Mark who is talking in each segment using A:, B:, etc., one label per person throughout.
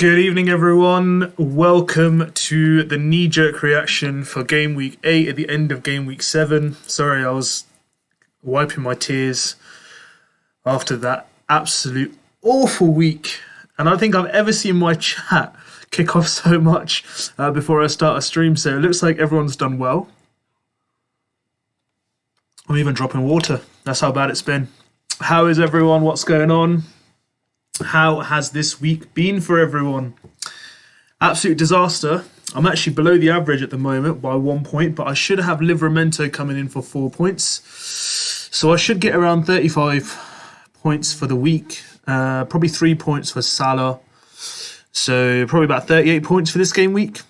A: Good evening, everyone. Welcome to the knee-jerk reaction for Game Week 8 at the end of Game Week 7. Sorry, I was wiping my tears after that absolute awful week. And I don't think I've ever seen my chat kick off so much before I start a stream. So it looks like everyone's done well. I'm even dropping water. That's how bad it's been. How is everyone? What's going on? How has this week been for everyone? Absolute disaster. I'm actually below the average at the moment by 1 point, but I should have Livramento coming in for 4 points. So I should get around 35 points for the week. Probably 3 points for Salah. So probably about 38 points for this game week.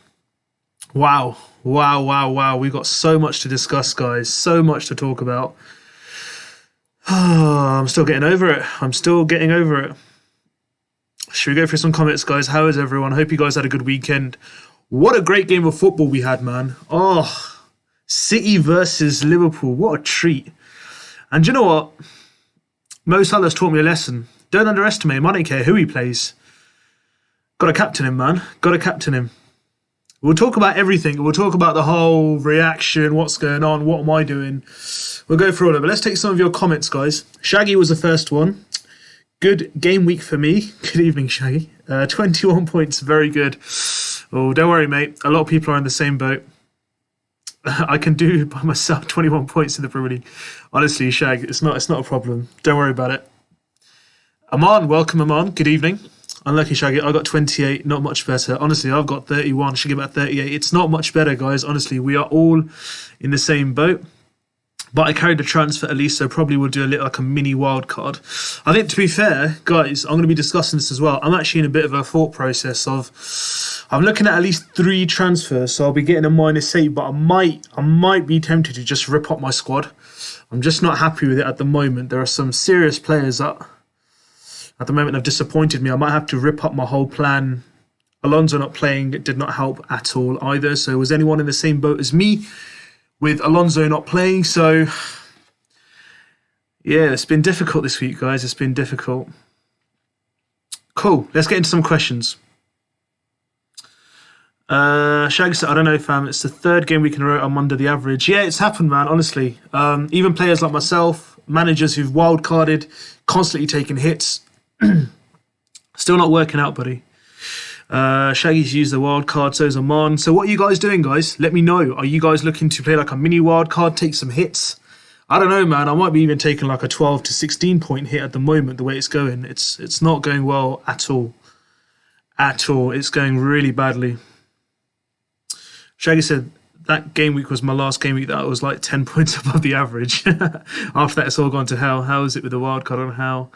A: Wow. We've got so much to discuss, guys. So much to talk about. I'm still getting over it. Should we go through some comments, guys? How is everyone? I hope you guys had a good weekend. What a great game of football we had, man. Oh, City versus Liverpool. What a treat. And do you know what? Mo Salah's taught me a lesson. Don't underestimate him. I don't care who he plays. Got to captain him, man. Got to captain him. We'll talk about everything. We'll talk about the whole reaction, what's going on, what am I doing. We'll go through all of it. Let's take some of your comments, guys. Shaggy was the first one. Good game week for me. Good evening, Shaggy. 21 points, very good. Oh, don't worry, mate. A lot of people are in the same boat. I can do by myself 21 points in the Premier League. Honestly, Shag, it's not a problem. Don't worry about it. Aman, welcome, Aman. Good evening. Unlucky, Shaggy. I got 28, not much better. Honestly, I've got 31. Should get about 38. It's not much better, guys. Honestly, we are all in the same boat. But I carried a transfer at least, so probably we'll do like a mini wild card. I think, to be fair, guys, I'm going to be discussing this as well. I'm actually in a bit of a thought process of I'm looking at least 3 transfers, so I'll be getting a -8. But I might be tempted to just rip up my squad. I'm just not happy with it at the moment. There are some serious players that at the moment have disappointed me. I might have to rip up my whole plan. Alonso not playing did not help at all either. So was anyone in the same boat as me with Alonso not playing? So yeah, it's been difficult this week, guys. It's been difficult. Cool. Let's get into some questions. Shag said, I don't know, fam. It's the 3rd game week in a row I'm under the average. Yeah, it's happened, man, honestly. Even players like myself, managers who've wild-carded, constantly taking hits. Still not working out, buddy. Shaggy's used the wild card, so's Aman. So what are you guys doing, guys? Let me know. Are you guys looking to play like a mini wild card, take some hits? I don't know, man. I might be even taking like a 12 to 16 point hit at the moment, the way it's going. It's not going well at all. At all. It's going really badly. Shaggy said, that game week was my last game week that I was like 10 points above the average. After that, it's all gone to hell. How is it with the wild card on how?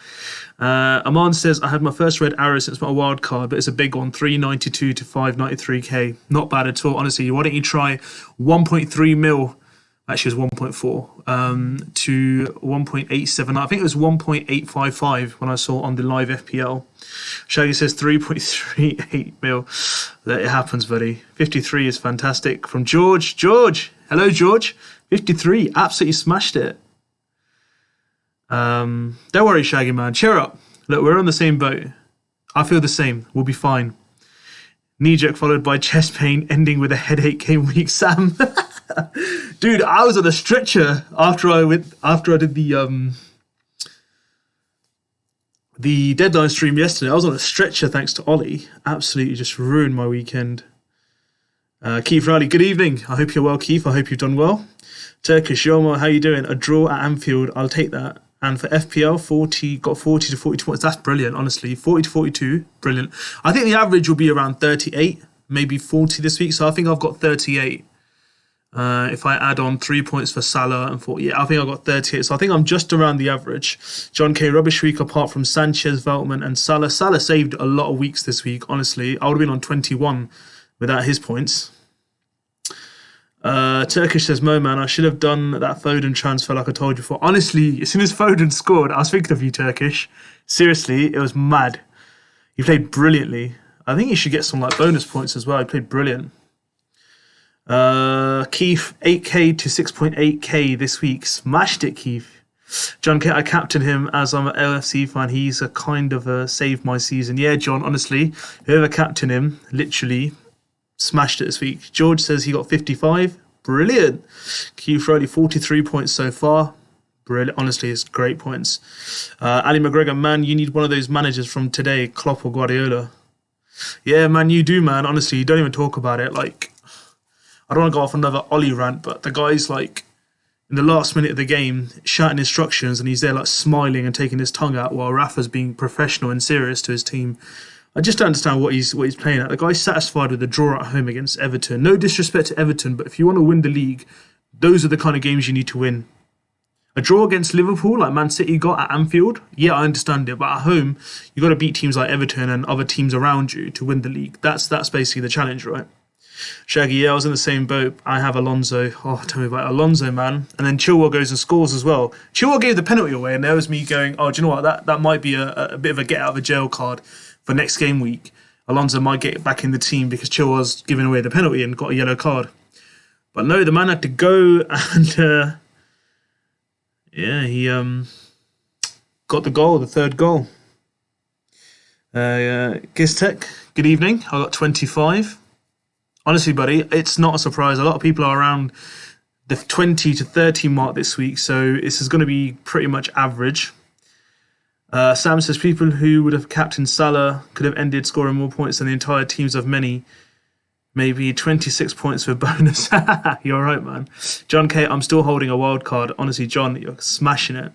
A: Aman says, I had my first red arrow since my wild card, but it's a big one, 392 to 593k. Not bad at all, honestly. Why don't you try 1.3 mil? Actually, it was 1.4 to 1.87. I think it was 1.855 when I saw on the live FPL. Shaggy says 3.38 mil. It happens, buddy. 53 is fantastic. From George. George. Hello, George. 53. Absolutely smashed it. Don't worry, Shaggy, man. Cheer up. Look, we're on the same boat. I feel the same. We'll be fine. Knee-jerk followed by chest pain, ending with a headache game week. Sam. Dude, I was on a stretcher after I did the deadline stream yesterday. I was on a stretcher thanks to Ollie. Absolutely just ruined my weekend. Keith Riley, good evening. I hope you're well, Keith. I hope you've done well. Turkish Yoma, how you doing? A draw at Anfield, I'll take that. And for FPL, got 40 to 42 points. That's brilliant, honestly. 40 to 42, brilliant. I think the average will be around 38, maybe 40 this week. So I think I've got 38. If I add on 3 points for Salah and 4, yeah, I think I got 38. So I think I'm just around the average. John K. Rubbish week apart from Sanchez, Veltman and Salah. Salah saved a lot of weeks this week, honestly. I would have been on 21 without his points. Turkish says, Mo, man, I should have done that Foden transfer like I told you before. Honestly, as soon as Foden scored, I was thinking of you, Turkish. Seriously, it was mad. He played brilliantly. I think he should get some like bonus points as well. He played brilliant. Keith, 8k to 6.8k this week. Smashed it, Keith. John K, I captain him as I'm an LFC fan. He's a kind of saved my season. Yeah, John, honestly, whoever captained him literally smashed it this week. George says he got 55. Brilliant. Keith Rowley, 43 points so far. Brilliant. Honestly, it's great points. Ali McGregor, man, you need one of those managers from today, Klopp or Guardiola. Yeah, man, you do, man. Honestly, you don't even talk about it. Like, I don't want to go off another Ollie rant, but the guy's like, in the last minute of the game, shouting instructions, and he's there like smiling and taking his tongue out while Rafa's being professional and serious to his team. I just don't understand what he's playing at. The guy's satisfied with the draw at home against Everton. No disrespect to Everton, but if you want to win the league, those are the kind of games you need to win. A draw against Liverpool, like Man City got at Anfield, yeah, I understand it. But at home, you got to beat teams like Everton and other teams around you to win the league. That's basically the challenge, right? Shaggy, yeah, I was in the same boat. I have Alonso. Oh, tell me about it. Alonso, man. And then Chilwell goes and scores as well. Chilwell gave the penalty away, and there was me going, oh, do you know what? That might be a bit of a get out of a jail card for next game week. Alonso might get back in the team because Chilwell's giving away the penalty and got a yellow card. But no, the man had to go, and yeah, he got the goal, the third goal. Giztech, good evening. I got 25. Honestly, buddy, it's not a surprise. A lot of people are around the 20 to 30 mark this week, so this is going to be pretty much average. Sam says people who would have captained Salah could have ended scoring more points than the entire teams of many. Maybe 26 points with bonus. You're right, man. John K, I'm still holding a wild card. Honestly, John, you're smashing it.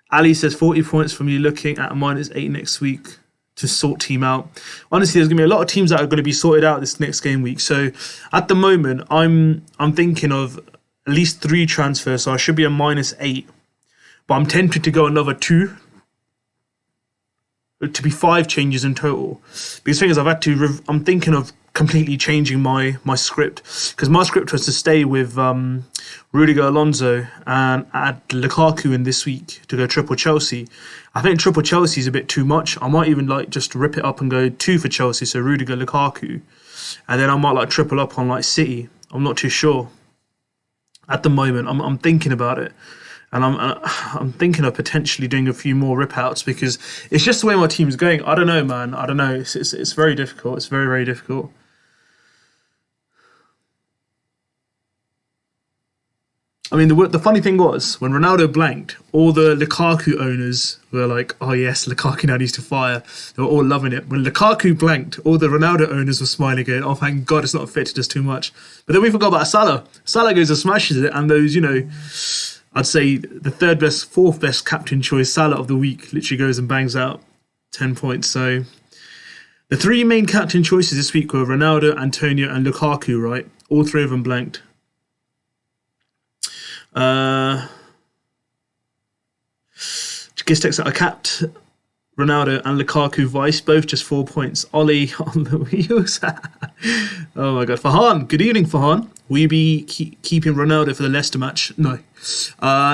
A: Ali says 40 points from you looking at a -8 next week to sort team out. Honestly, there's going to be a lot of teams that are going to be sorted out this next game week. So at the moment, I'm thinking of at least 3 transfers, so I should be a -8. But I'm tempted to go another 2. To be 5 changes in total. Because the thing is, I'm thinking of completely changing my script. Because my script was to stay with Rudiger, Alonso and add Lukaku in this week to go triple Chelsea. I think triple Chelsea is a bit too much. I might even like just rip it up and go 2 for Chelsea, so Rudiger, Lukaku. And then I might like triple up on like City. I'm not too sure. At the moment, I'm thinking about it. And I'm thinking of potentially doing a few more rip outs because it's just the way my team's going. I don't know, man. I don't know. It's very difficult. It's very, very difficult. I mean, the funny thing was, when Ronaldo blanked, all the Lukaku owners were like, oh yes, Lukaku now needs to fire. They were all loving it. When Lukaku blanked, all the Ronaldo owners were smiling going, oh thank God it's not affected us too much. But then we forgot about Salah. Salah goes and smashes it, and those, you know, I'd say the 3rd best, 4th best captain choice, Salah of the week, literally goes and bangs out 10 points. So the 3 main captain choices this week were Ronaldo, Antonio and Lukaku, right? All 3 of them blanked. Gistex, I capped Ronaldo and Lukaku vice, both just 4 points. Ollie on the wheels. Oh my God. Farhan, good evening, Farhan. Will you be keeping Ronaldo for the Leicester match? No.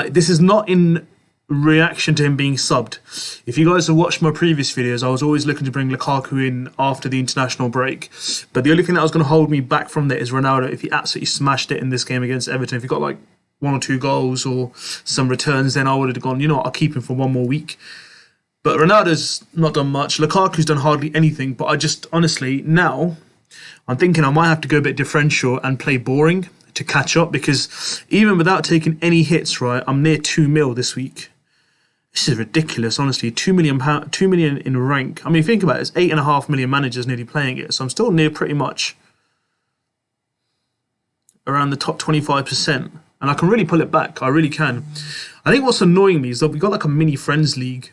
A: This is not in reaction to him being subbed. If you guys have watched my previous videos, I was always looking to bring Lukaku in after the international break. But the only thing that was going to hold me back from that is Ronaldo. If he absolutely smashed it in this game against Everton, if he got like 1 or 2 goals or some returns, then I would have gone, you know what, I'll keep him for 1 more week. But Ronaldo's not done much. Lukaku's done hardly anything. But I just, honestly, now, I'm thinking I might have to go a bit differential and play boring to catch up. Because even without taking any hits, right, I'm near 2 mil this week. This is ridiculous, honestly. £2 million in rank. I mean, think about it. It's 8.5 million managers nearly playing it. So I'm still near pretty much around the top 25%. And I can really pull it back. I really can. I think what's annoying me is that we've got like a mini friends league.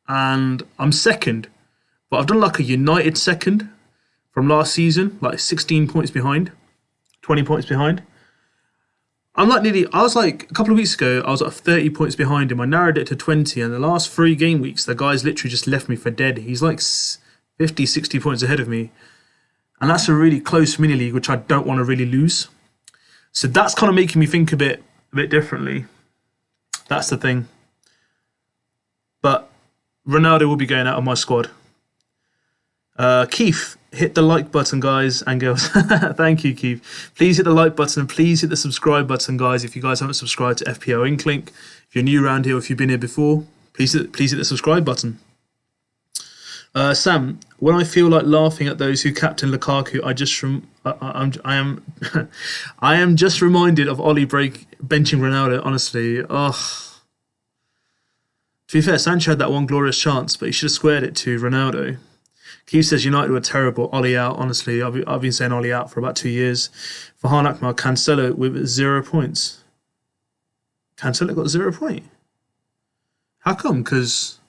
A: And I'm second. But I've done like a United second from last season. Like 16 points behind. 20 points behind. I'm like nearly... I was like... A couple of weeks ago, I was like 30 points behind him. I narrowed it to 20. And the last 3 game weeks, the guy's literally just left me for dead. He's like 50, 60 points ahead of me. And that's a really close mini league, which I don't want to really lose. So that's kind of making me think a bit differently. That's the thing. But Ronaldo will be going out of my squad. Keith, hit the like button, guys and girls. Thank you, Keith. Please hit the like button and please hit the subscribe button, guys. If you guys haven't subscribed to FPL Inklink, if you're new around here, or if you've been here before, please hit the subscribe button. Sam, when I feel like laughing at those who captain Lukaku, I am just reminded of Ollie benching Ronaldo. Honestly, to be fair, Sancho had that one glorious chance, but he should have squared it to Ronaldo. Keith says United were terrible. Ollie out. Honestly, I've been saying Ollie out for about 2 years. Farhan Akmal, Cancelo with 0 points. Cancelo got 0 points. How come? Because,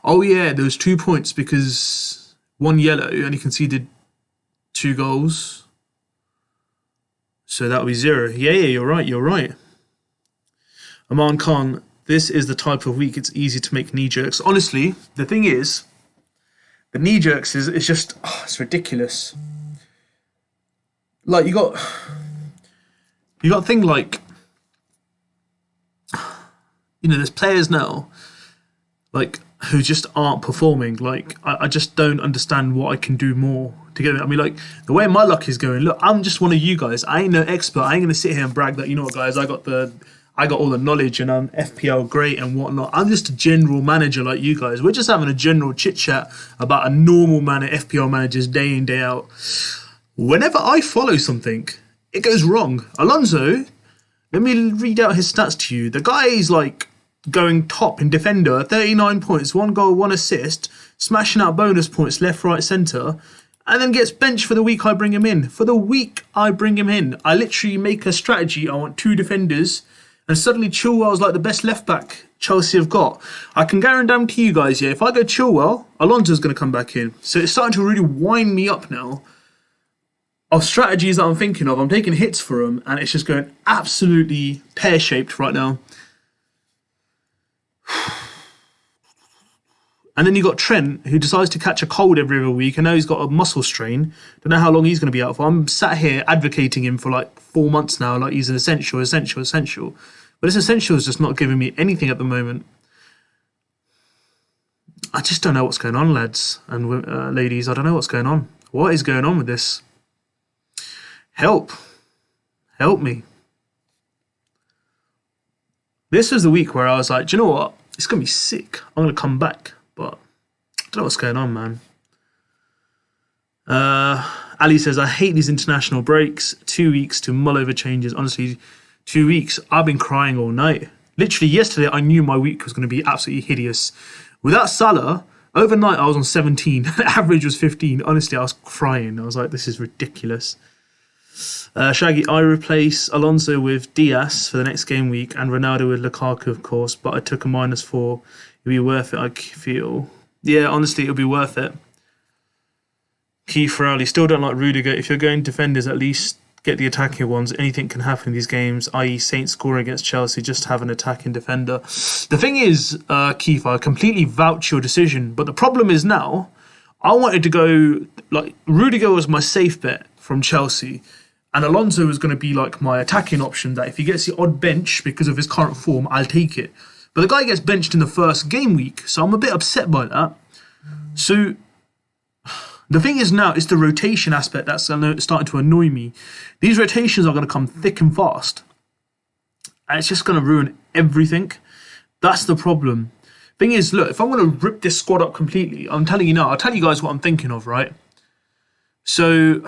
A: oh yeah, there was 2 points because 1 yellow and he conceded 2 goals. So that would be 0. Yeah, you're right. Aman Khan, this is the type of week it's easy to make knee jerks. Honestly, the thing is, the knee jerks is just, it's ridiculous. Like, you got a thing like, there's players now, like, who just aren't performing. Like, I just don't understand what I can do more to get it. I mean, like, the way my luck is going, look, I'm just one of you guys. I ain't no expert. I ain't going to sit here and brag that, you know what, guys, I got all the knowledge and I'm FPL great and whatnot. I'm just a general manager like you guys. We're just having a general chit-chat about a normal FPL managers day in, day out. Whenever I follow something, it goes wrong. Alonso, let me read out his stats to you. The guy is like going top in defender, 39 points, 1 goal, 1 assist, smashing out bonus points left, right, centre, and then gets benched for the week I bring him in. For the week I bring him in, I literally make a strategy. I want 2 defenders, and suddenly Chilwell's like the best left back Chelsea have got. I can guarantee you guys, yeah, if I go Chilwell, Alonso's going to come back in. So it's starting to really wind me up now of strategies that I'm thinking of. I'm taking hits for them, and it's just going absolutely pear-shaped right now. And then you got Trent, who decides to catch a cold every other week. I know he's got a muscle strain. Don't know how long he's going to be out for. I'm sat here advocating him for like 4 months now, like he's an essential. But this essential is just not giving me anything at the moment. I just don't know what's going on, lads and ladies. I don't know what's going on. What is going on with this? Help me. This was the week where I was like, do you know what? It's going to be sick. I'm going to come back. But I don't know what's going on, man. Ali says, I hate these international breaks. 2 weeks to mull over changes. Honestly, 2 weeks. I've been crying all night. Literally yesterday, I knew my week was going to be absolutely hideous. Without Salah, overnight I was on 17. The average was 15. Honestly, I was crying. I was like, this is ridiculous. Shaggy, I replace Alonso with Diaz for the next game week and Ronaldo with Lukaku, of course, but I took a -4. It'll be worth it, I feel. Yeah, honestly, it'll be worth it. Keith Rowley, still don't like Rudiger. If you're going defenders, at least get the attacking ones. Anything can happen in these games, i.e. Saints scoring against Chelsea, just have an attacking defender. The thing is, Keith, I completely vouch your decision, but the problem is now, I wanted to go, like, Rudiger was my safe bet from Chelsea, and Alonso was going to be like my attacking option that if he gets the odd bench because of his current form, I'll take it. But the guy gets benched in the first game week, so I'm a bit upset by that. So the thing is now, it's the rotation aspect that's starting to annoy me. These rotations are going to come thick and fast, and it's just going to ruin everything. That's the problem. Thing is, look, if I'm going to rip this squad up completely, I'm telling you now, I'll tell you guys what I'm thinking of, right? So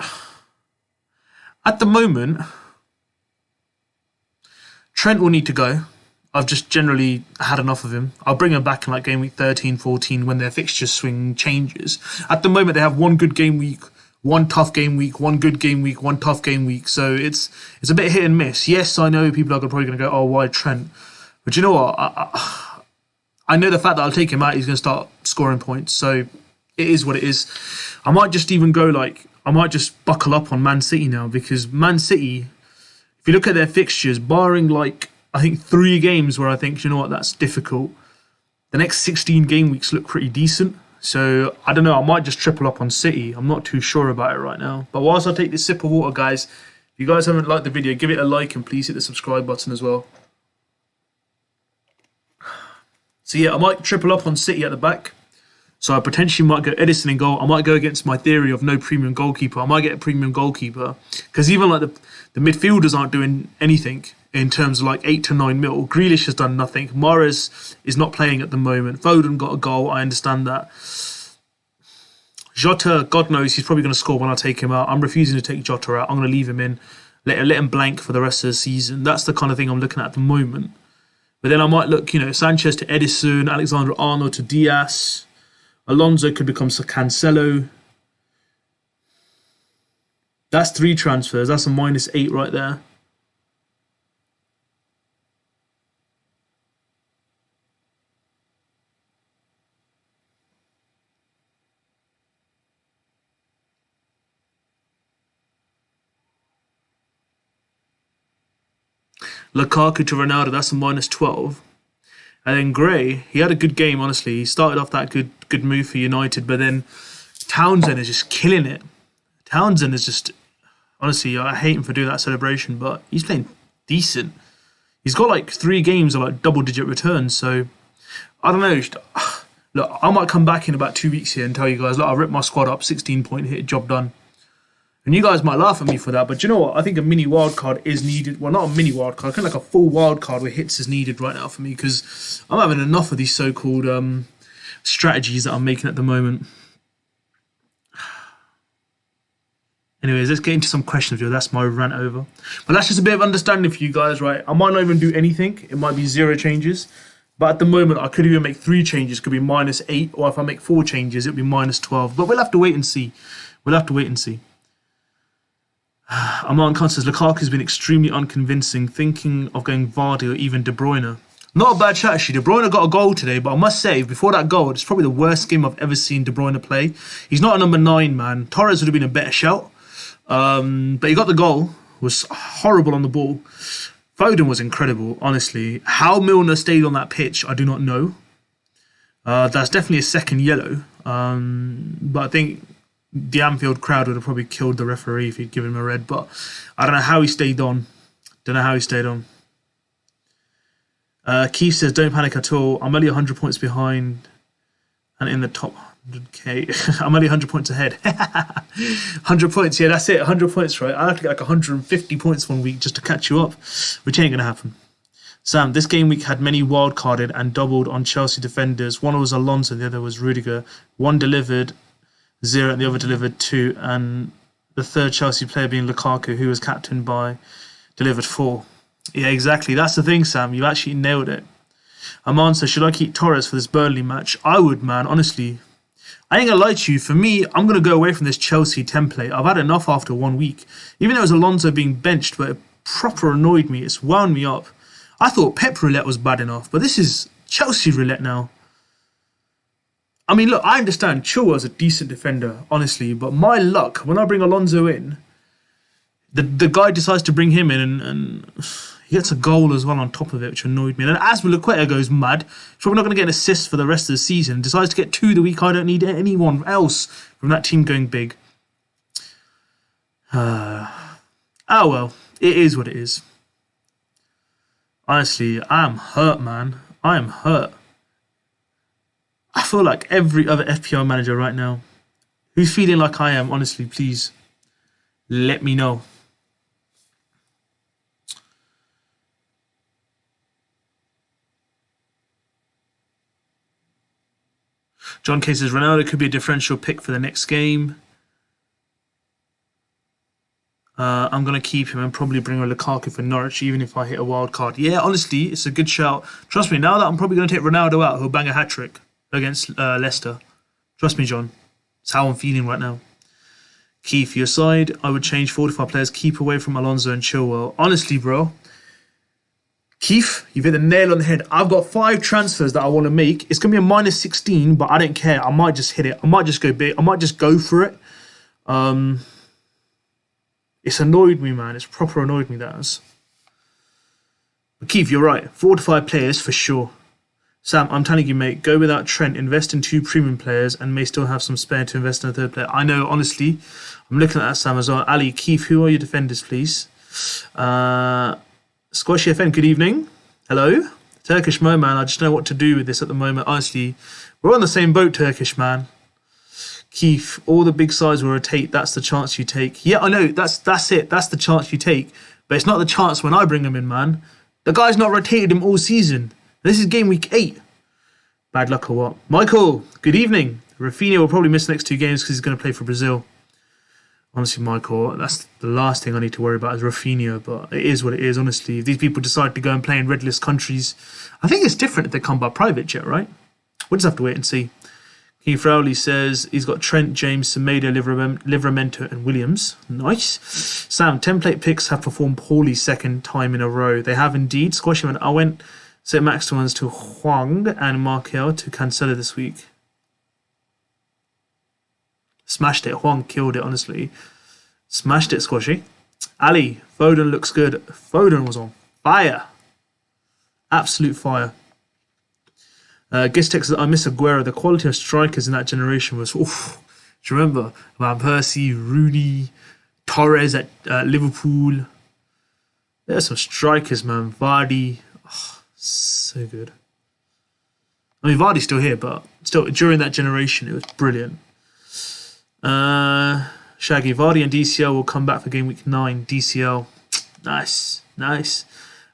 A: at the moment, Trent will need to go. I've just generally had enough of him. I'll bring him back in like game week 13, 14 when their fixture swing changes. At the moment, they have 1 good game week, 1 tough game week, 1 good game week, 1 tough game week. So it's a bit hit and miss. Yes, I know people are probably going to go, oh, why Trent? But you know what? I know the fact that I'll take him out, he's going to start scoring points. So it is what it is. I might just even go like, I might just buckle up on Man City now, because Man City, if you look at their fixtures, barring like, I think 3 games where I think, you know what, that's difficult, the next 16 game weeks look pretty decent. So I don't know, I might just triple up on City. I'm not too sure about it right now. But whilst I take this sip of water, guys, if you guys haven't liked the video, give it a like and please hit the subscribe button as well. So yeah, I might triple up on City at the back. So I potentially might go Edison in goal. I might go against my theory of no premium goalkeeper. I might get a premium goalkeeper because even like the midfielders aren't doing anything in terms of like 8 to 9 mil. Grealish has done nothing. Mahrez is not playing at the moment. Foden got a goal. I understand that. Jota, God knows, he's probably going to score when I take him out. I'm refusing to take Jota out. I'm going to leave him in. Let him blank for the rest of the season. That's the kind of thing I'm looking at the moment. But then I might look, Sanchez to Edison, Alexander-Arnold to Diaz. Alonso could become Cancelo. That's 3 transfers. That's a -8 right there. Lukaku to Ronaldo, that's a -12. And then Gray, he had a good game, honestly. He started off that good move for United, but then Townsend is just killing it. Townsend is just, honestly, I hate him for doing that celebration, but he's playing decent. He's got like 3 games of like double-digit returns, so I don't know. Look, I might come back in about 2 weeks here and tell you guys, look, I ripped my squad up, 16-point hit, job done. And you guys might laugh at me for that, but you know what? I think a mini wildcard is needed. Well, not a mini wildcard, kind of like a full wildcard with hits is needed right now for me because I'm having enough of these so-called strategies that I'm making at the moment. Anyways, let's get into some questions here. That's my rant over. But that's just a bit of understanding for you guys, right? I might not even do anything. It might be 0 changes. But at the moment, I could even make 3 changes. It could be -8. Or if I make 4 changes, it would be -12. But we'll have to wait and see. We'll have to wait and see. Aman Khan says, Lukaku's been extremely unconvincing, thinking of going Vardy or even De Bruyne. Not a bad chat, actually. De Bruyne got a goal today, but I must say, before that goal, it's probably the worst game I've ever seen De Bruyne play. He's not a number 9, man. Torres would have been a better shout. But he got the goal. Was horrible on the ball. Foden was incredible, honestly. How Milner stayed on that pitch, I do not know. That's definitely a second yellow. But I think the Anfield crowd would have probably killed the referee if he'd given him a red. But I don't know how he stayed on. Keith says, don't panic at all. I'm only 100 points behind and in the top 100k. I'm only 100 points ahead. 100 points, yeah, that's it. 100 points, right? I have to get like 150 points one week just to catch you up, which ain't going to happen. Sam, this game week had many wild-carded and doubled on Chelsea defenders. One was Alonso, the other was Rudiger. One delivered 0 and the other delivered 2. And the third Chelsea player being Lukaku, who was captained by, delivered 4. Yeah, exactly. That's the thing, Sam. You actually nailed it. Aman says, should I keep Torres for this Burnley match? I would, man. Honestly, I ain't gonna lie to you. For me, I'm gonna go away from this Chelsea template. I've had enough after 1 week. Even though it was Alonso being benched, but it proper annoyed me. It's wound me up. I thought Pep Roulette was bad enough, but this is Chelsea Roulette now. I mean, look, I understand Chilwell's a decent defender, honestly, but my luck, when I bring Alonso in, the guy decides to bring him in and he gets a goal as well on top of it, which annoyed me. And then Azpilicueta goes mad. He's probably not going to get an assist for the rest of the season. Decides to get 2 the week. I don't need anyone else from that team going big. Oh well, it is what it is. Honestly, I am hurt, man. I am hurt. I feel like every other FPL manager right now. Who's feeling like I am, honestly, please let me know. John K says, Ronaldo could be a differential pick for the next game. I'm going to keep him and probably bring a Lukaku for Norwich, even if I hit a wild card. Yeah, honestly, it's a good shout. Trust me, now that I'm probably going to take Ronaldo out, he'll bang a hat-trick against Leicester. Trust me, John. It's how I'm feeling right now. Keith, your side, I would change 45 players, keep away from Alonso and Chilwell. Honestly, bro, Keith, you've hit the nail on the head. I've got 5 transfers that I want to make. It's going to be a -16, but I don't care. I might just hit it. I might just go big. I might just go for it. It's annoyed me, man. It's proper annoyed me, that has. But Keith, you're right. 4 to 5 players for sure. Sam, I'm telling you, mate, go without Trent, invest in 2 premium players and may still have some spare to invest in a 3rd player. I know, honestly, I'm looking at that, Sam, as well. Ali, Keith, who are your defenders, please? Squashy FM, good evening. Hello. Turkish Mo, man, I just don't know what to do with this at the moment. Honestly, we're on the same boat, Turkish man. Keith, all the big sides will rotate. That's the chance you take. Yeah, I know. That's it. That's the chance you take. But it's not the chance when I bring him in, man. The guy's not rotated him all season. This is game week 8. Bad luck or what? Michael, good evening. Rafinha will probably miss the next 2 games because he's going to play for Brazil. Honestly, Michael, that's the last thing I need to worry about is Rafinha. But it is what it is, honestly. If these people decide to go and play in red list countries, I think it's different if they come by private jet, right? We'll just have to wait and see. Keith Rowley says he's got Trent, James, Semedo, Livramento and Williams. Nice. Sam, template picks have performed poorly second time in a row. They have indeed. Squash him and I went St. Maximin's to Huang and Markel to Cancelo this week. Smashed it. Huang killed it, honestly. Smashed it, Squashy. Ali, Foden looks good. Foden was on fire. Absolute fire. Gistex says, I miss Aguero. The quality of strikers in that generation was... Oof. Do you remember? Van Persie, Rooney, Torres at Liverpool. There's some strikers, man. Vardy. Oh, so good. I mean, Vardy's still here, but still, during that generation, it was brilliant. Shaggy, Vardy and DCL will come back for game week 9. DCL. Nice. Nice.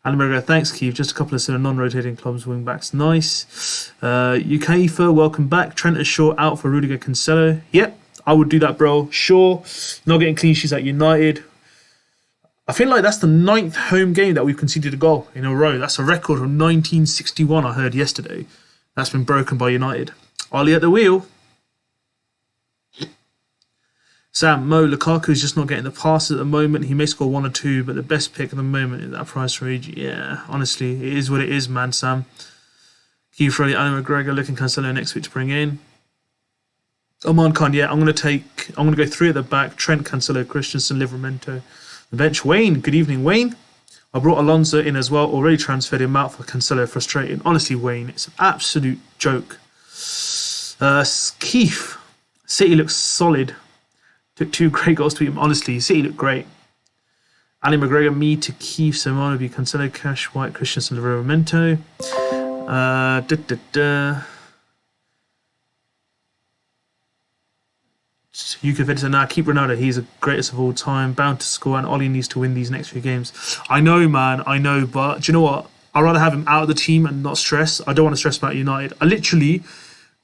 A: Alan, thanks, Keith. Just a couple of sort of non-rotating clubs, wing backs. Nice. UKIFA, welcome back. Trent is Shaw out for Rudiger Cancelo. Yep, I would do that, bro. Shaw, not getting clean sheets at United. I feel like that's the 9th home game that we've conceded a goal in a row. That's a record from 1961, I heard yesterday. That's been broken by United. Ollie at the wheel. Sam, Mo, Lukaku's just not getting the passes at the moment. He may score 1 or 2, but the best pick at the moment is that price range. Yeah, honestly, it is what it is, man, Sam. Keith Rowley, Alan McGregor, looking Cancelo next week to bring in. Oman Khan, yeah, I'm going to go 3 at the back. Trent, Cancelo, Christensen, Livramento. The bench, Wayne, good evening, Wayne. I brought Alonso in as well, already transferred him out for Cancelo, frustrating. Honestly, Wayne, it's an absolute joke. Keith, City looks solid. Took 2 great goals to beat him. Honestly, City looked great. Ali McGregor, me to Keith, Simone, be Cancelo, Cash, White, Christensen, Livramento. UK Editor, nah, keep Ronaldo. He's the greatest of all time. Bound to score, and Ollie needs to win these next few games. I know, man. I know, but do you know what? I'd rather have him out of the team and not stress. I don't want to stress about United. I literally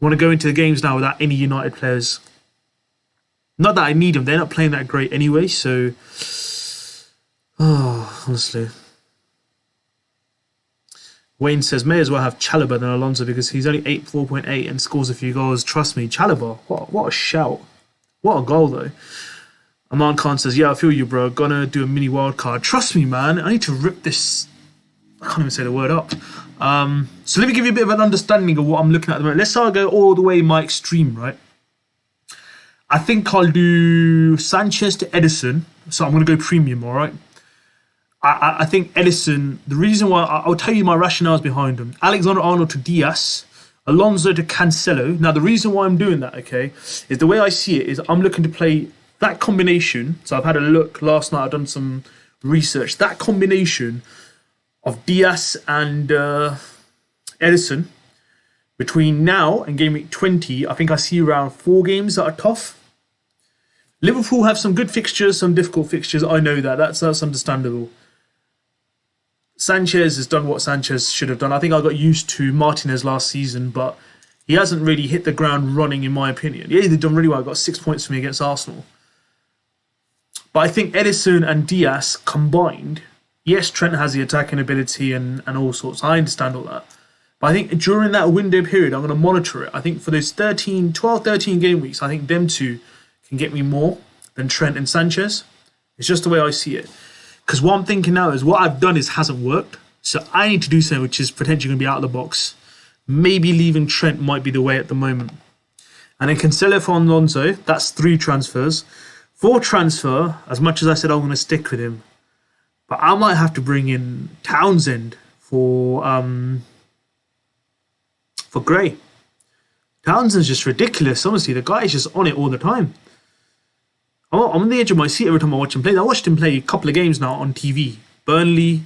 A: want to go into the games now without any United players. Not that I need them. They're not playing that great anyway, so... Oh, honestly. Wayne says, may as well have Chalobah than Alonso because he's only 4.8 and scores a few goals. Trust me, Chalobah, what a shout. What a goal, though. Aman Khan says, yeah, I feel you, bro. Gonna do a mini wildcard. Trust me, man. I need to rip this... I can't even say the word up. So let me give you a bit of an understanding of what I'm looking at the moment. Let's say I go all the way my extreme, right? I think I'll do Sanchez to Edison. So I'm going to go premium, all right? I think Edison, the reason why, I'll tell you my rationales behind them. Alexander-Arnold to Diaz, Alonso to Cancelo. Now, the reason why I'm doing that, okay, is the way I see it is I'm looking to play that combination. So I've had a look last night. I've done some research. That combination of Diaz and Edison between now and game week 20, I think I see around 4 games that are tough. Liverpool have some good fixtures, some difficult fixtures. I know that. That's understandable. Sanchez has done what Sanchez should have done. I think I got used to Martinez last season, but he hasn't really hit the ground running, in my opinion. Yeah, they've done really well. I got 6 points for me against Arsenal. But I think Edison and Diaz combined, yes, Trent has the attacking ability and all sorts. I understand all that. But I think during that window period, I'm going to monitor it. I think for those 12, 13 game weeks, I think them two can get me more than Trent and Sanchez. It's just the way I see it. Because what I'm thinking now is what I've done hasn't worked. So I need to do something which is potentially going to be out of the box. Maybe leaving Trent might be the way at the moment. And then Cancelo for Alonso, that's 3 transfers. 4 transfer, as much as I said I'm going to stick with him. But I might have to bring in Townsend for Gray. Townsend's just ridiculous, honestly. The guy is just on it all the time. I'm on the edge of my seat every time I watch him play. I watched him play a couple of games now on TV. Burnley,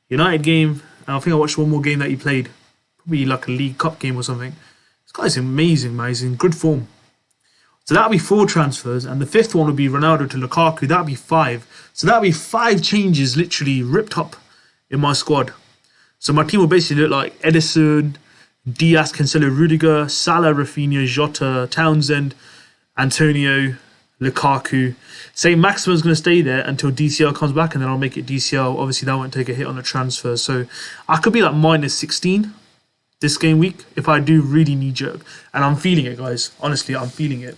A: United game, And I think I watched one more game that he played. Probably like a League Cup game or something. This guy's amazing, man. He's in good form. So that'll be 4 transfers. And the 5th one would be Ronaldo to Lukaku. That'll be 5. So that'll be 5 changes literally ripped up in my squad. So my team will basically look like Edison, Diaz, Cancelo, Rudiger, Salah, Rafinha, Jota, Townsend, Antonio, Lukaku. Say Maximin's going to stay there until DCL comes back, and then I'll make it DCL. Obviously, that won't take a hit on the transfer. So I could be like minus 16 this game week if I do really knee-jerk. And I'm feeling it, guys. Honestly, I'm feeling it.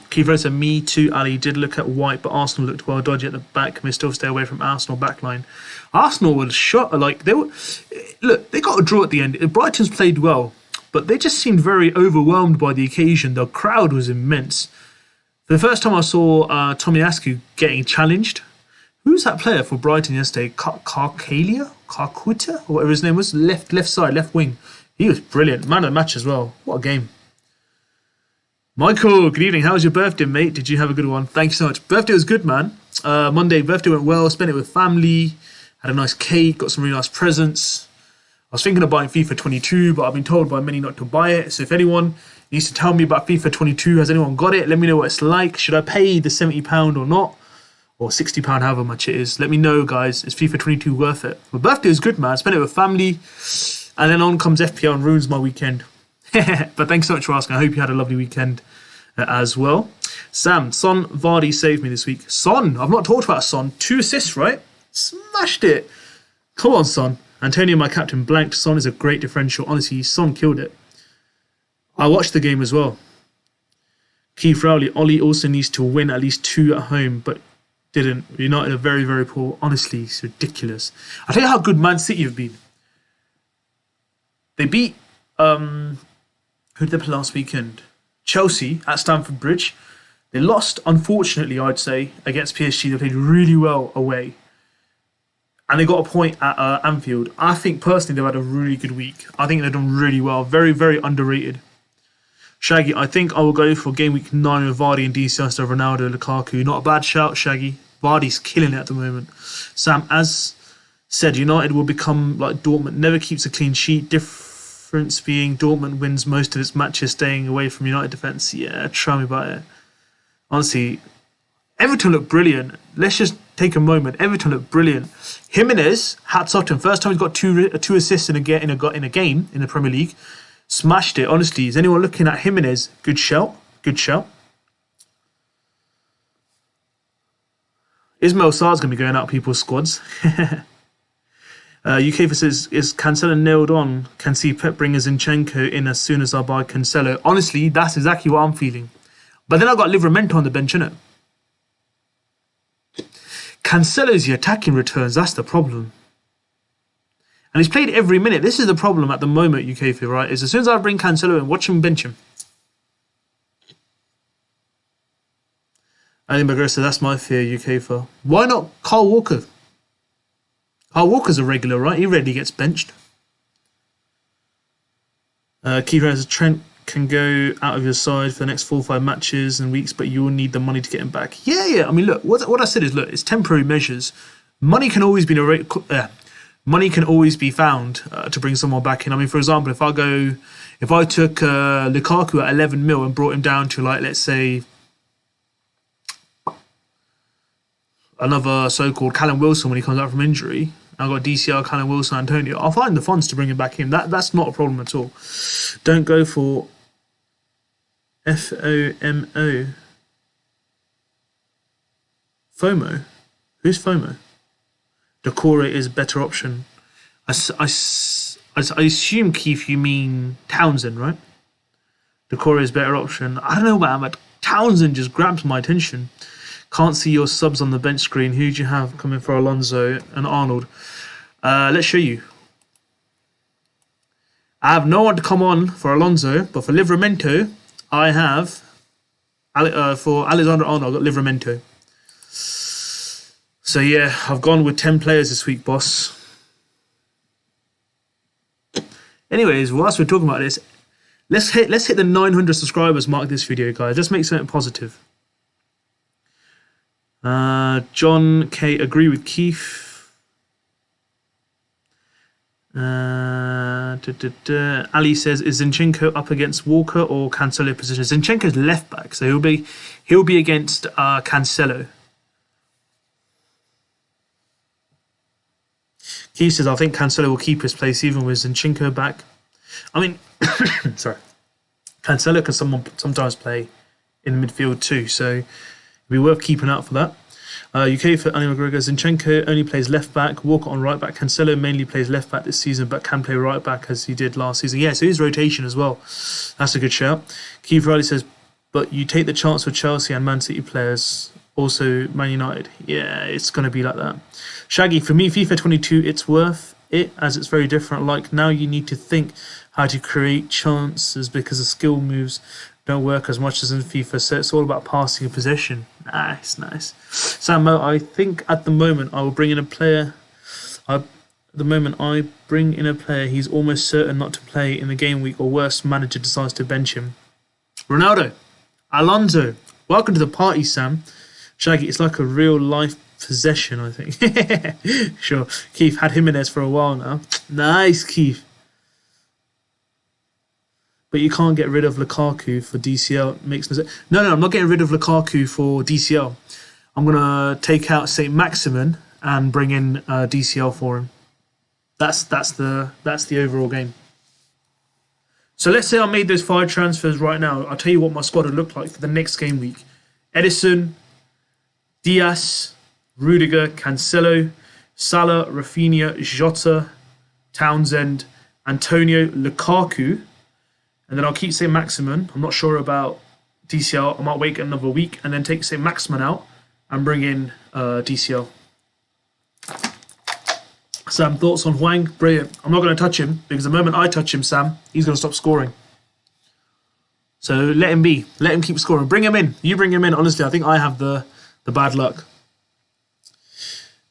A: Kiefer said, me too, Ali. Did look at White, but Arsenal looked well dodgy at the back. Can we still stay away from Arsenal backline? Arsenal was shot. Like, they were... Look, they got a draw at the end. Brighton's played well, but they just seemed very overwhelmed by the occasion. The crowd was immense. For the first time I saw Tomiyasu getting challenged. Who's that player for Brighton yesterday? Carcuta, or whatever his name was? Left side, left wing. He was brilliant. Man of the match as well. What a game. Michael, good evening. How was your birthday, mate? Did you have a good one? Thank you so much. Birthday was good, man. Monday, birthday went well. Spent it with family. Had a nice cake. Got some really nice presents. I was thinking of buying FIFA 22, but I've been told by many not to buy it. So if anyone needs to tell me about FIFA 22, has anyone got it? Let me know what it's like. Should I pay the £70 or not? Or £60, however much it is. Let me know, guys. Is FIFA 22 worth it? My birthday was good, man. Spent it with family. And then on comes FPL and ruins my weekend. But thanks so much for asking. I hope you had a lovely weekend as well. Sam, Son, Vardy saved me this week. Son, I've not talked about Son. 2 assists, right? Smashed it. Come on, Son. Antonio, my captain, blanked. Son is a great differential. Honestly, Son killed it. I watched the game as well. Keith Rowley, Ollie also needs to win at least 2 at home, but didn't. United are very, very poor. Honestly, it's ridiculous. I'll tell you how good Man City have been. They beat... who did they play last weekend? Chelsea at Stamford Bridge. They lost, unfortunately, I'd say, against PSG. They played really well away. And they got a point at Anfield. I think, personally, they've had a really good week. I think they've done really well. Very, very underrated. Shaggy, I think I will go for game week 9 with Vardy and DC instead of Ronaldo, Lukaku. Not a bad shout, Shaggy. Vardy's killing it at the moment. Sam, as said, United will become like Dortmund. Never keeps a clean sheet. Difference being Dortmund wins most of its matches staying away from United defence. Yeah, tell me about it. Honestly, Everton looked brilliant. Let's just take a moment. Everton looked brilliant. Jimenez, hats off to him. First time he's got two assists in a game in the Premier League. Smashed it. Honestly, is anyone looking at Jimenez? Good shout. Good shout. Ismail Sarr's going to be going out people's squads. UK says, is Cancelo nailed on? Can see Pep bring Zinchenko in as soon as I buy Cancelo. Honestly, that's exactly what I'm feeling. But then I've got Livramento on the bench, innit? Cancelo's the attacking returns. That's the problem. And he's played every minute. This is the problem at the moment, UK feel, right? Is as soon as I bring Cancelo in, watch him bench him. Ali McGregor said, that's my fear, UK for. Why not Kyle Walker? Kyle Walker's a regular, right? He rarely gets benched. Keith says, Trent can go out of your side for the next 4 or 5 matches and weeks, but you will need the money to get him back. Yeah. I mean, look, what I said is, look, it's temporary measures. Money can always be money can always be found to bring someone back in. I mean, for example, if I took Lukaku at 11 mil and brought him down to, like, let's say, another so-called Callum Wilson when he comes out from injury, I've got DCL, Callum Wilson, Antonio, I'll find the funds to bring him back in. That's not a problem at all. Don't go for FOMO. FOMO? Who's FOMO? Decore is a better option. I assume, Keith, you mean Townsend, right? Decore is a better option. I don't know about him, but Townsend just grabs my attention. Can't see your subs on the bench screen. Who do you have coming for Alonso and Arnold? Let's show you. I have no one to come on for Alonso, but for Livramento, I have for Alexander Arnold, I've got Livramento. So yeah, I've gone with 10 players this week, boss. Anyways, whilst we're talking about this, let's hit the 900 subscribers mark this video, guys. Let's make something positive. John K. Agree with Keith. Ali says, is Zinchenko up against Walker or Cancelo position? Zinchenko's left back, so he'll be against Cancelo. Keith says, I think Cancelo will keep his place even with Zinchenko back. I mean, sorry, Cancelo can sometimes play in midfield too, so it'll be worth keeping out for that. UK for Ali McGregor. Zinchenko only plays left back, Walker on right back. Cancelo mainly plays left back this season, but can play right back as he did last season. Yeah, so his rotation as well. That's a good shout. Keith Riley says, but you take the chance with Chelsea and Man City players, also Man United. Yeah, it's going to be like that. Shaggy, for me, FIFA 22, it's worth it as it's very different. Like now you need to think how to create chances because the skill moves don't work as much as in FIFA, so it's all about passing and possession. Nice. Sam Mo, I think at the moment I will bring in a player. He's almost certain not to play in the game week, or worse, manager decides to bench him. Ronaldo, Alonso, welcome to the party, Sam. Shaggy, it's like a real life possession, I think. Sure. Keith had Jimenez for a while now. Nice, Keith. But you can't get rid of Lukaku for DCL. Makes no sense. No, I'm not getting rid of Lukaku for DCL. I'm gonna take out Saint Maximin and bring in DCL for him. That's the overall game. So let's say I made those 5 transfers right now. I'll tell you what my squad would look like for the next game week. Edison, Diaz, Rudiger, Cancelo, Salah, Rafinha, Jota, Townsend, Antonio, Lukaku. And then I'll keep St. Maximin. I'm not sure about DCL. I might wait another week and then take St. Maximin out and bring in DCL. Sam, thoughts on Hwang? Brilliant. I'm not going to touch him because the moment I touch him, Sam, he's going to stop scoring. So let him be. Let him keep scoring. Bring him in. You bring him in. Honestly, I think I have the bad luck.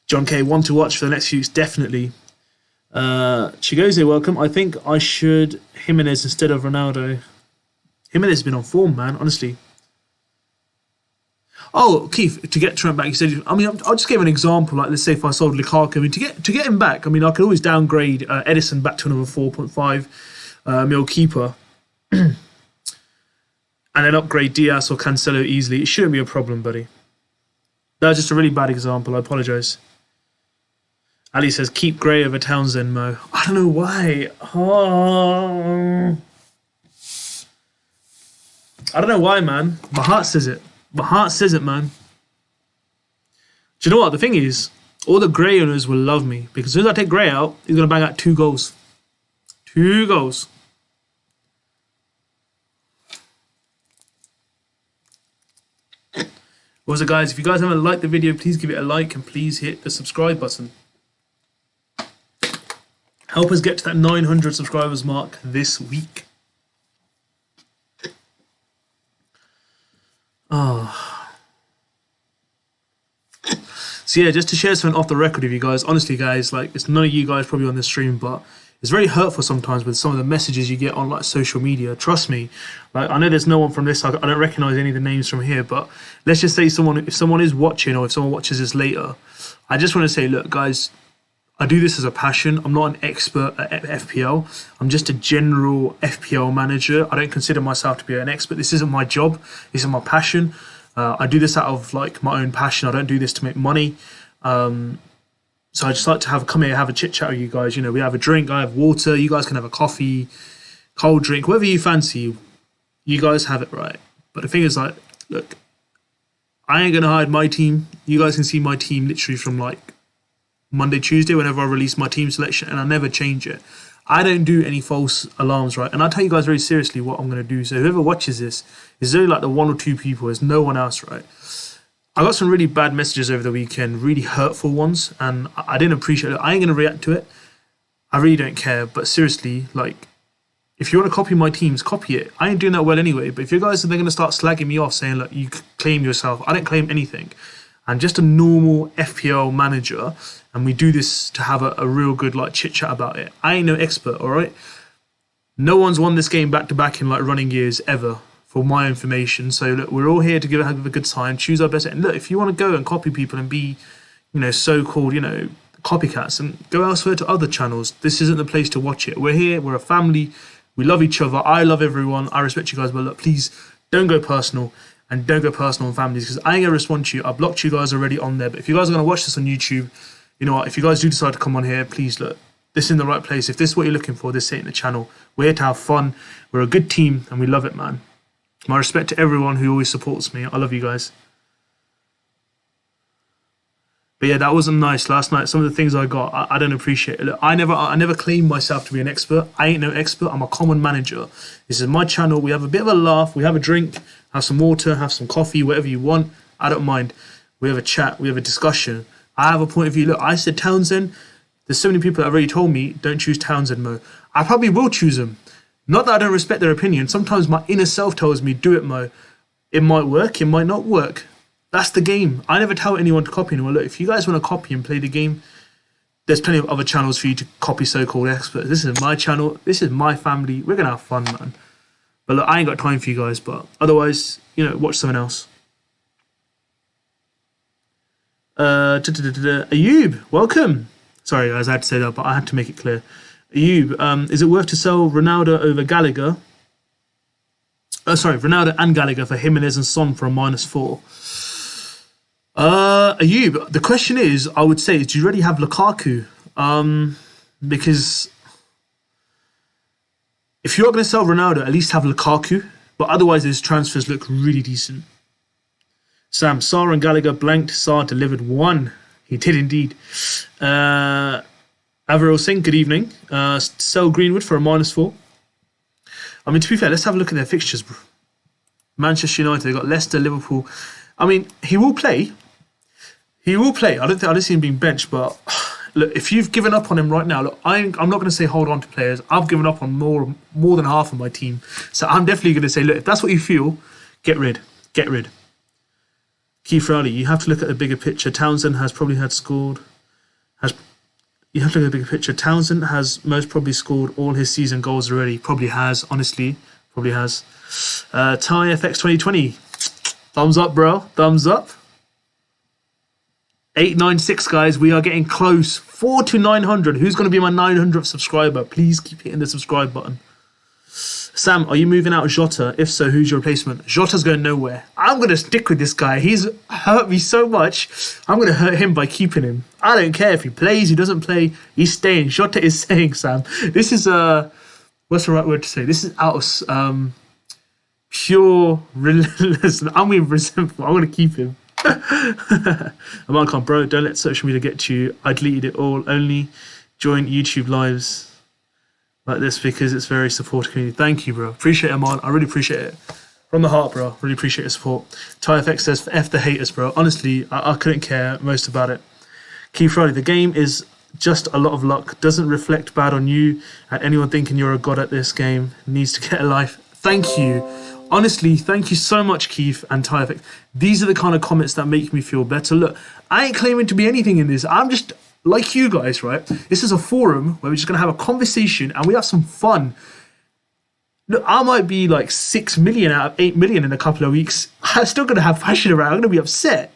A: John K, one to watch for the next few weeks, definitely. Chigoze, welcome. I think I should Jimenez instead of Ronaldo. Jimenez has been on form, man, honestly. Oh, Keith, to get Trent back, you said, I mean, I'll just give an example. Like, let's say if I sold Lukaku, I mean, to get him back, I mean, I could always downgrade Edison back to another 4.5 mil keeper. And then upgrade Diaz or Cancelo easily. It shouldn't be a problem, buddy. That was just a really bad example. I apologise. Ali says, keep Gray over Townsend, Mo. I don't know why. Oh. I don't know why, man. My heart says it. My heart says it, man. Do you know what? The thing is, all the Gray owners will love me. Because as soon as I take Gray out, he's going to bang out 2 goals. 2 goals. Also, guys, if you guys haven't liked the video, please give it a like and please hit the subscribe button. Help us get to that 900 subscribers mark this week. Oh. So yeah, just to share something off the record with you guys. Honestly, guys, like, it's none of you guys probably on this stream, but it's very hurtful sometimes with some of the messages you get on like social media. Trust me. Like, I know there's no one from this. I don't recognize any of the names from here, but let's just say if someone is watching or if someone watches this later, I just want to say, look, guys, I do this as a passion. I'm not an expert at FPL. I'm just a general FPL manager. I don't consider myself to be an expert. This isn't my job. This is my passion. I do this out of like my own passion. I don't do this to make money. So I just like to come here, have a chit chat with you guys. You know, we have a drink. I have water. You guys can have a coffee, cold drink, whatever you fancy. You guys have it, right? But the thing is, like, look, I ain't gonna hide my team. You guys can see my team literally from like Monday, Tuesday, whenever I release my team selection, and I never change it. I don't do any false alarms, right? And I'll tell you guys very seriously what I'm going to do. So whoever watches this is only like the 1 or 2 people. There's no one else, right? I got some really bad messages over the weekend, really hurtful ones, and I didn't appreciate it. I ain't going to react to it. I really don't care. But seriously, like, if you want to copy my teams, copy it. I ain't doing that well anyway. But if you guys are going to start slagging me off, saying, look, you claim yourself, I don't claim anything. I'm just a normal FPL manager, and we do this to have a real good like chit chat about it. I ain't no expert, all right? No one's won this game back to back in like running years ever for my information. So look, we're all here to have a good time, choose our best. And look, if you want to go and copy people and be, so-called, copycats, and go elsewhere to other channels. This isn't the place to watch it. We're here. We're a family. We love each other. I love everyone. I respect you guys. But look, please don't go personal. And don't go personal on families, because I ain't going to respond to you. I blocked you guys already on there. But if you guys are going to watch this on YouTube, you know what? If you guys do decide to come on here, please look. This is in the right place. If this is what you're looking for, this ain't the channel. We're here to have fun. We're a good team and we love it, man. My respect to everyone who always supports me. I love you guys. But yeah, that wasn't nice last night. Some of the things I got, I don't appreciate it. Look, I never claimed myself to be an expert. I ain't no expert. I'm a common manager. This is my channel. We have a bit of a laugh. We have a drink, have some water, have some coffee, whatever you want. I don't mind. We have a chat. We have a discussion. I have a point of view. Look, I said Townsend. There's so many people that have already told me, don't choose Townsend, Mo. I probably will choose him. Not that I don't respect their opinion. Sometimes my inner self tells me, do it, Mo. It might work. It might not work. That's the game. I never tell anyone to copy anyone. Look, if you guys want to copy and play the game, there's plenty of other channels for you to copy so-called experts. This is my channel. This is my family. We're going to have fun, man. But look, I ain't got time for you guys. But otherwise, watch someone else. Ayub, welcome. Sorry, guys, I had to say that, but I had to make it clear. Ayub, is it worth to sell Ronaldo over Gallagher? Ronaldo and Gallagher for Jimenez and Son for a -4. Ayub, the question is, I would say, do you already have Lukaku? Because if you're not going to sell Ronaldo, at least have Lukaku. But otherwise, his transfers look really decent. Sam, Sarr and Gallagher blanked. Sarr delivered 1. He did indeed. Averil Singh, good evening. Sell Greenwood for a -4. I mean, to be fair, let's have a look at their fixtures, bro. Manchester United, they've got Leicester, Liverpool. I mean, he will play. He will play. I don't see him being benched, but look, if you've given up on him right now, look, I'm not going to say hold on to players. I've given up on more than half of my team. So I'm definitely going to say, look, if that's what you feel, get rid. Get rid. Keith Rowley, you have to look at the bigger picture. Townsend has probably scored. You have to look at the bigger picture. Townsend has most probably scored all his season goals already. Probably has, honestly. Probably has. Ty FX 2020. Thumbs up, bro. Thumbs up. 896, guys. We are getting close. 4 to 900. Who's going to be my 900th subscriber? Please keep hitting the subscribe button. Sam, are you moving out Jota? If so, who's your replacement? Jota's going nowhere. I'm going to stick with this guy. He's hurt me so much. I'm going to hurt him by keeping him. I don't care if he plays, he doesn't play. He's staying. Jota is staying, Sam. This is, what's the right word to say? This is out of pure relentless. I'm being resentful. I'm going to keep him. Amalcom, bro, don't let social media get to you. I deleted it all. Only join YouTube lives like this because it's very supportive community. Thank you, bro. Appreciate it, Aman. I really appreciate it. From the heart, bro. Really appreciate your support. TyFX says, F the haters, bro. Honestly, I couldn't care most about it. Keith Riley, the game is just a lot of luck. Doesn't reflect bad on you and anyone thinking you're a god at this game needs to get a life. Thank you. Honestly, thank you so much, Keith and TyFX. These are the kind of comments that make me feel better. Look, I ain't claiming to be anything in this. I'm just like you guys, right? This is a forum where we're just going to have a conversation and we have some fun. Look, I might be like 6 million out of 8 million in a couple of weeks. I'm still going to have passion around. I'm going to be upset.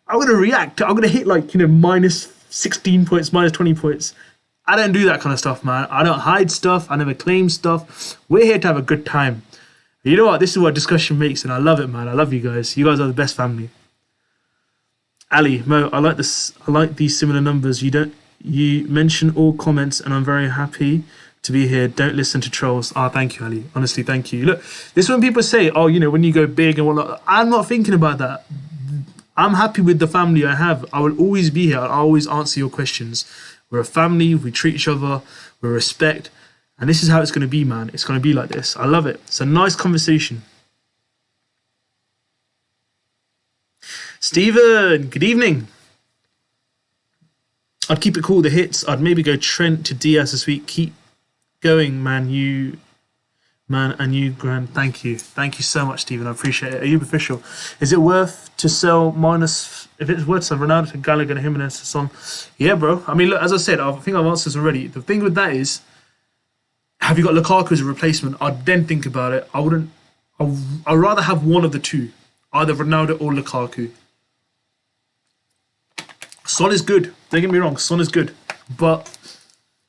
A: I'm going to react. I'm going to hit like, minus 16 points, minus 20 points. I don't do that kind of stuff, man. I don't hide stuff. I never claim stuff. We're here to have a good time. You know what? This is what discussion makes, and I love it, man. I love you guys. You guys are the best family. Ali, Mo, I like this. I like these similar numbers. You mention all comments, and I'm very happy to be here. Don't listen to trolls. Thank you, Ali. Honestly, thank you. Look, this is when people say, oh, when you go big and whatnot. I'm not thinking about that. I'm happy with the family I have. I will always be here. I'll always answer your questions. We're a family. We treat each other. We respect. And this is how it's going to be, man. It's going to be like this. I love it. It's a nice conversation. Stephen, good evening. I'd keep it cool, the hits. I'd maybe go Trent to Diaz this week. Keep going, man. You, Grand. Thank you. Thank you so much, Stephen. I appreciate it. Are you official? Is it worth to sell minus... If it's worth to sell Ronaldo to Gallagher and Jimenez to Son? Yeah, bro. I mean, look, as I said, I think I've answered this already. The thing with that is, have you got Lukaku as a replacement? I'd then think about it. I wouldn't I'd rather have one of the two, either Ronaldo or Lukaku. Son is good. Don't get me wrong, Son is good, but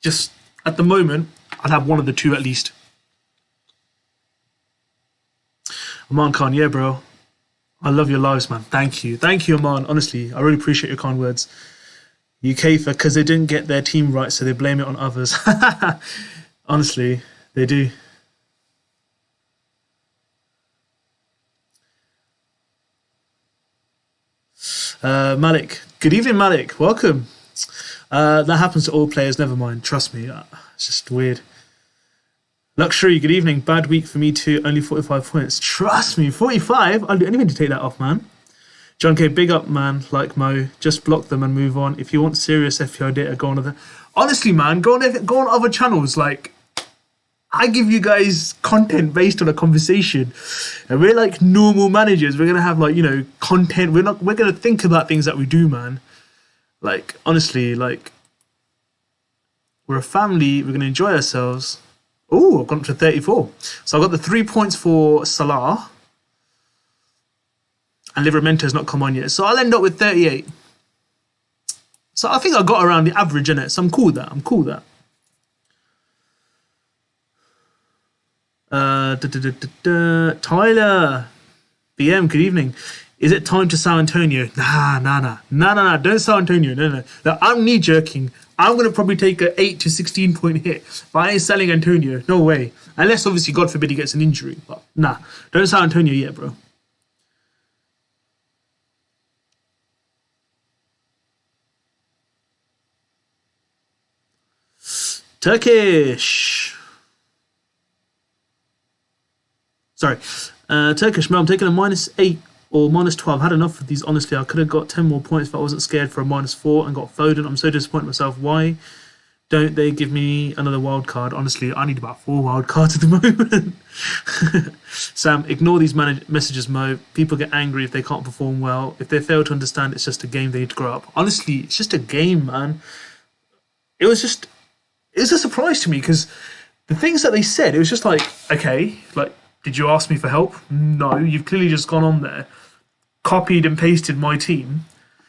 A: just at the moment, I'd have one of the two at least. Aman Khan, yeah, bro. I love your lives, man. Thank you, Aman. Honestly, I really appreciate your kind words. UK for because they didn't get their team right, so they blame it on others. Honestly, they do. Malik, good evening, Malik. Welcome. That happens to all players. Never mind. Trust me, it's just weird. Luxury, good evening. Bad week for me too. Only 45 points. Trust me, 45. I'll do anything to take that off, man. John K, big up, man. Like Mo, just block them and move on. If you want serious FPL data, go on other. Honestly, man, go on other channels. Like, I give you guys content based on a conversation, and we're like normal managers. We're gonna have like content. We're gonna think about things that we do, man. Like honestly, like we're a family. We're gonna enjoy ourselves. Oh, I've gone up to 34. So I've got the 3 points for Salah. And Livermento's not come on yet. So I'll end up with 38. So I think I got around the average, innit? So I'm cool with that. Tyler. BM, good evening. Is it time to sell Antonio? Nah. Don't sell Antonio. No. I'm knee-jerking. I'm going to probably take an 8 to 16 point hit. But I ain't selling Antonio. No way. Unless, obviously, God forbid he gets an injury. But nah, don't sell Antonio yet, bro. Turkish. Sorry. Turkish, man, I'm taking a -8 or -12. Had enough of these, honestly. I could have got 10 more points if I wasn't scared for a -4 and got Foden. I'm so disappointed in myself. Why don't they give me another wild card? Honestly, I need about 4 wild cards at the moment. Sam, ignore these messages, Mo. People get angry if they can't perform well. If they fail to understand it's just a game, they need to grow up. Honestly, it's just a game, man. It was a surprise to me because the things that they said, it was just like, okay, like, did you ask me for help? No, you've clearly just gone on there, copied and pasted my team.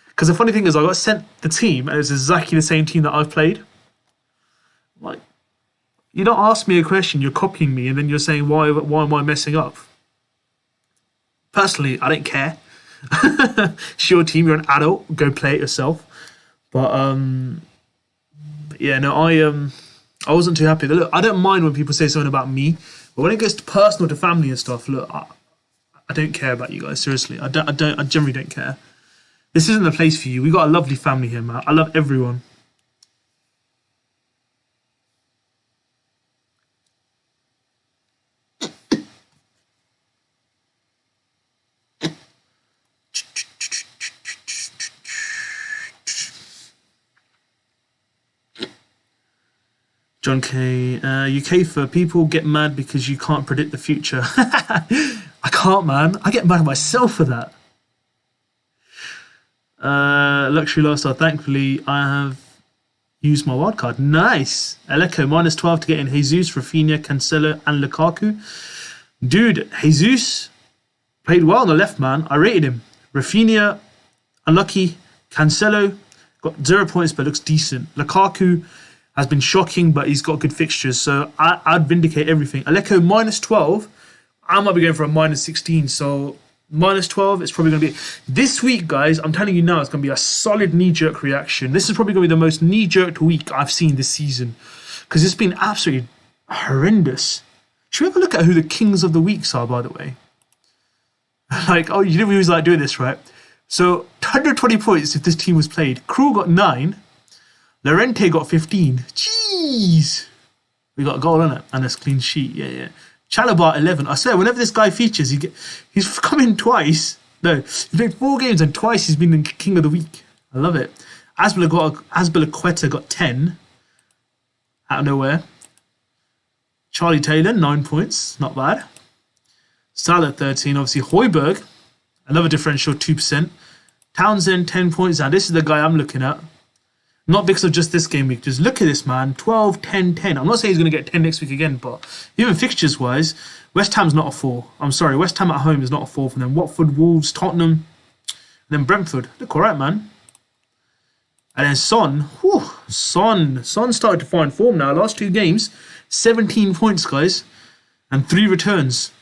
A: Because the funny thing is, I got sent the team, and it's exactly the same team that I've played. Like, you don't ask me a question, you're copying me, and then you're saying, why am I messing up? Personally, I don't care. It's your team, you're an adult, go play it yourself. But yeah, no, I wasn't too happy. Look, I don't mind when people say something about me, but when it gets personal to family and stuff, look, I don't care about you guys. Seriously, I generally don't care. This isn't the place for you. We got a lovely family here, man. I love everyone. John K. UK for people get mad because you can't predict the future. I can't, man. I get mad at myself for that. Luxury lifestyle. Thankfully, I have used my wildcard. Nice. Aleko, -12 to get in Jesus, Rafinha, Cancelo, and Lukaku. Dude, Jesus played well on the left, man. I rated him. Rafinha, unlucky. Cancelo got 0 points, but looks decent. Lukaku has been shocking, but he's got good fixtures, so I'd vindicate everything. Aleko -12, I might be going for a -16, so -12, it's probably going to be... This week, guys, I'm telling you now, it's going to be a solid knee-jerk reaction. This is probably going to be the most knee-jerked week I've seen this season, because it's been absolutely horrendous. Should we have a look at who the kings of the weeks are, by the way? Like, oh, you know we always like doing this, right? So, 120 points if this team was played. Krul got 9. Llorente got 15. Jeez. We got a goal on it. And a clean sheet. Yeah. Chalobah 11. I swear, whenever this guy features, he's come in twice. No, he's played 4 games and twice he's been the king of the week. I love it. Azpilicueta got 10. Out of nowhere. Charlie Taylor, 9 points. Not bad. Salah 13. Obviously, Højbjerg. Another differential, 2%. Townsend, 10 points. Now, this is the guy I'm looking at. Not because of just this game week. Just look at this, man. 12, 10, 10. I'm not saying he's going to get 10 next week again, but even fixtures-wise, West Ham's not a 4. I'm sorry, West Ham at home is not a 4 for them. Watford, Wolves, Tottenham, and then Brentford. Look all right, man. And then Son. Whew, Son started to find form now. Last 2 games, 17 points, guys, and 3 returns.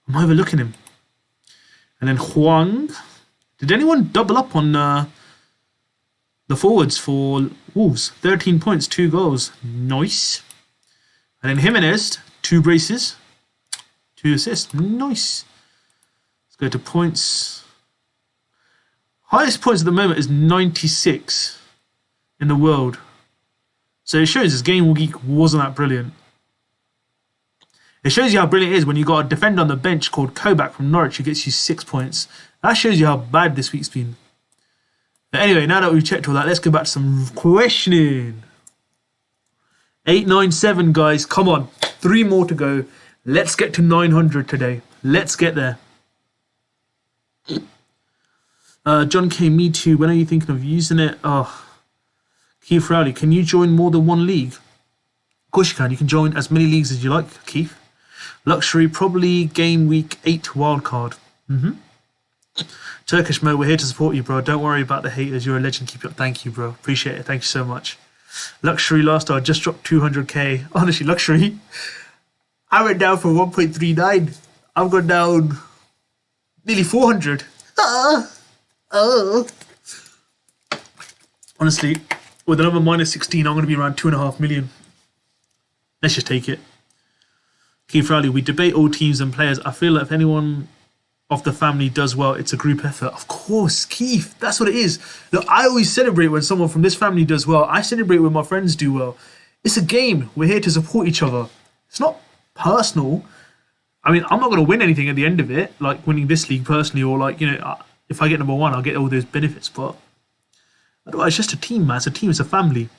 A: I'm overlooking him. And then Huang. Did anyone double up on the forwards for Wolves? 13 points, 2 goals. Nice. And then Jimenez, 2 braces, 2 assists. Nice. Let's go to points. Highest points at the moment is 96 in the world. So it shows his game week wasn't that brilliant. It shows you how brilliant it is when you got a defender on the bench called Kovac from Norwich who gets you 6 points. That shows you how bad this week's been. But anyway, now that we've checked all that, let's go back to some questioning. 897, guys. Come on. 3 more to go. Let's get to 900 today. Let's get there. John K, me too. When are you thinking of using it? Oh, Keith Rowley, can you join more than 1 league? Of course you can. You can join as many leagues as you like, Keith. Luxury, probably game week 8 wildcard. Turkish Mo, we're here to support you, bro. Don't worry about the haters. You're a legend. Keep it up. Thank you, bro. Appreciate it. Thank you so much. Luxury last hour just dropped 200k. Honestly, Luxury, I went down from 1.39. I've gone down nearly 400. Honestly, with another minus 16, I'm going to be around 2.5 million. Let's just take it. Keith Rowley, we debate all teams and players. I feel like if anyone of the family does well, it's a group effort. Of course, Keith, that's what it is. Look, I always celebrate when someone from this family does well. I celebrate when my friends do well. It's a game. We're here to support each other. It's not personal. I mean, I'm not going to win anything at the end of it, like winning this league personally, or like, you know, if I get number 1, I'll get all those benefits. But otherwise, it's just a team, man. It's a team. It's a family.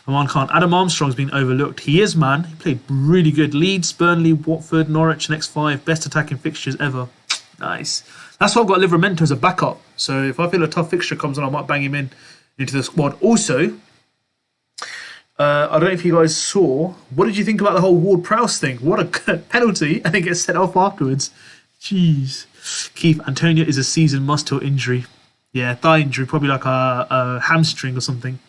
A: Oman Khan. Adam Armstrong's been overlooked. He is, man. He played really good. Leeds, Burnley, Watford, Norwich, next 5. Best attacking fixtures ever. Nice. That's why I've got Livramento as a backup. So if I feel a tough fixture comes on, I might bang him into the squad. Also, I don't know if you guys saw, what did you think about the whole Ward-Prowse thing? What a penalty, and it gets set off afterwards. Jeez. Keith, Antonio is a season muscle injury. Yeah, thigh injury, probably like a hamstring or something.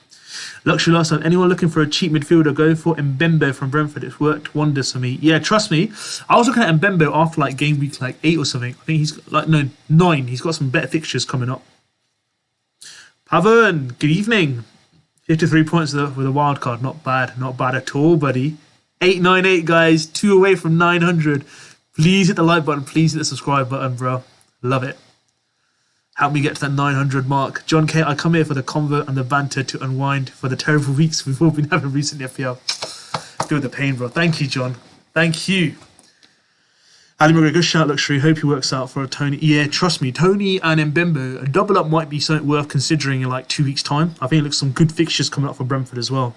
A: Luxury last time. Anyone looking for a cheap midfielder, go for Mbembe from Brentford. It's worked wonders for me. Yeah, trust me. I was looking at Mbembe after like game week like 8 or something. I think he's like, no, 9. He's got some better fixtures coming up. Pavan, good evening. 53 points with a wild card. Not bad. Not bad at all, buddy. 898, guys. 2 away from 900. Please hit the like button. Please hit the subscribe button, bro. Love it. Help me get to that 900 mark. John K, I come here for the convo and the banter to unwind for the terrible weeks we've all been having recently at FPL. Feel the pain, bro. Thank you, John. Thank you. Ali McGregor, good shout, Luxury. Hope he works out for Tony. Yeah, trust me. Tony and Mbembe, a double up might be something worth considering in like 2 weeks' time. I think it looks some good fixtures coming up for Brentford as well.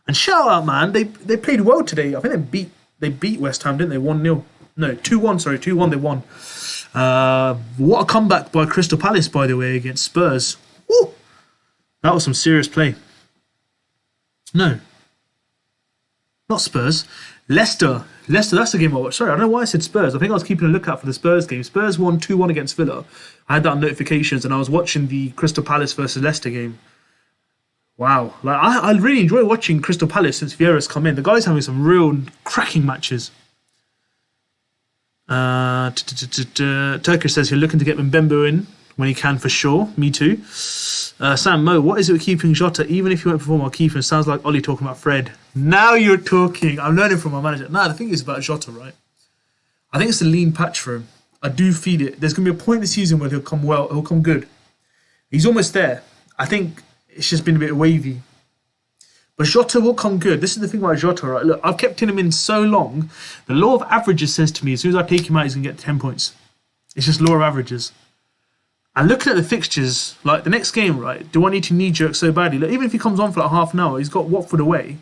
A: And shout out, man. They played well today. I think they beat West Ham, didn't they? 1-0. No, 2-1, sorry. 2-1 they won. What a comeback by Crystal Palace, by the way, against Spurs. Woo! That was some serious play. No. Not Spurs. Leicester, that's the game I watched. Sorry, I don't know why I said Spurs. I think I was keeping a lookout for the Spurs game. Spurs won 2-1 against Villa. I had that on notifications and I was watching the Crystal Palace versus Leicester game. Wow. Like I really enjoy watching Crystal Palace since Vieira's come in. The guy's having some real cracking matches. Turkish says you're looking to get Mbembe in when he can for sure. Me too. Sam Mo, what is it with keeping Jota? Even if you won't perform, I'll keep him. Sounds like Ollie talking about Fred. Now you're talking. I'm learning from my manager. Nah, the thing is about Jota, right? I think it's a lean patch for him. I do feed it. There's going to be a point in the season where he'll come well. He'll come good. He's almost there. I think it's just been a bit wavy. But Jota will come good. This is the thing about Jota, right? Look, I've kept him in so long. The law of averages says to me, as soon as I take him out, he's going to get 10 points. It's just law of averages. And looking at the fixtures, like the next game, right? Do I need to knee-jerk so badly? Like, even if he comes on for like half an hour, he's got Watford away.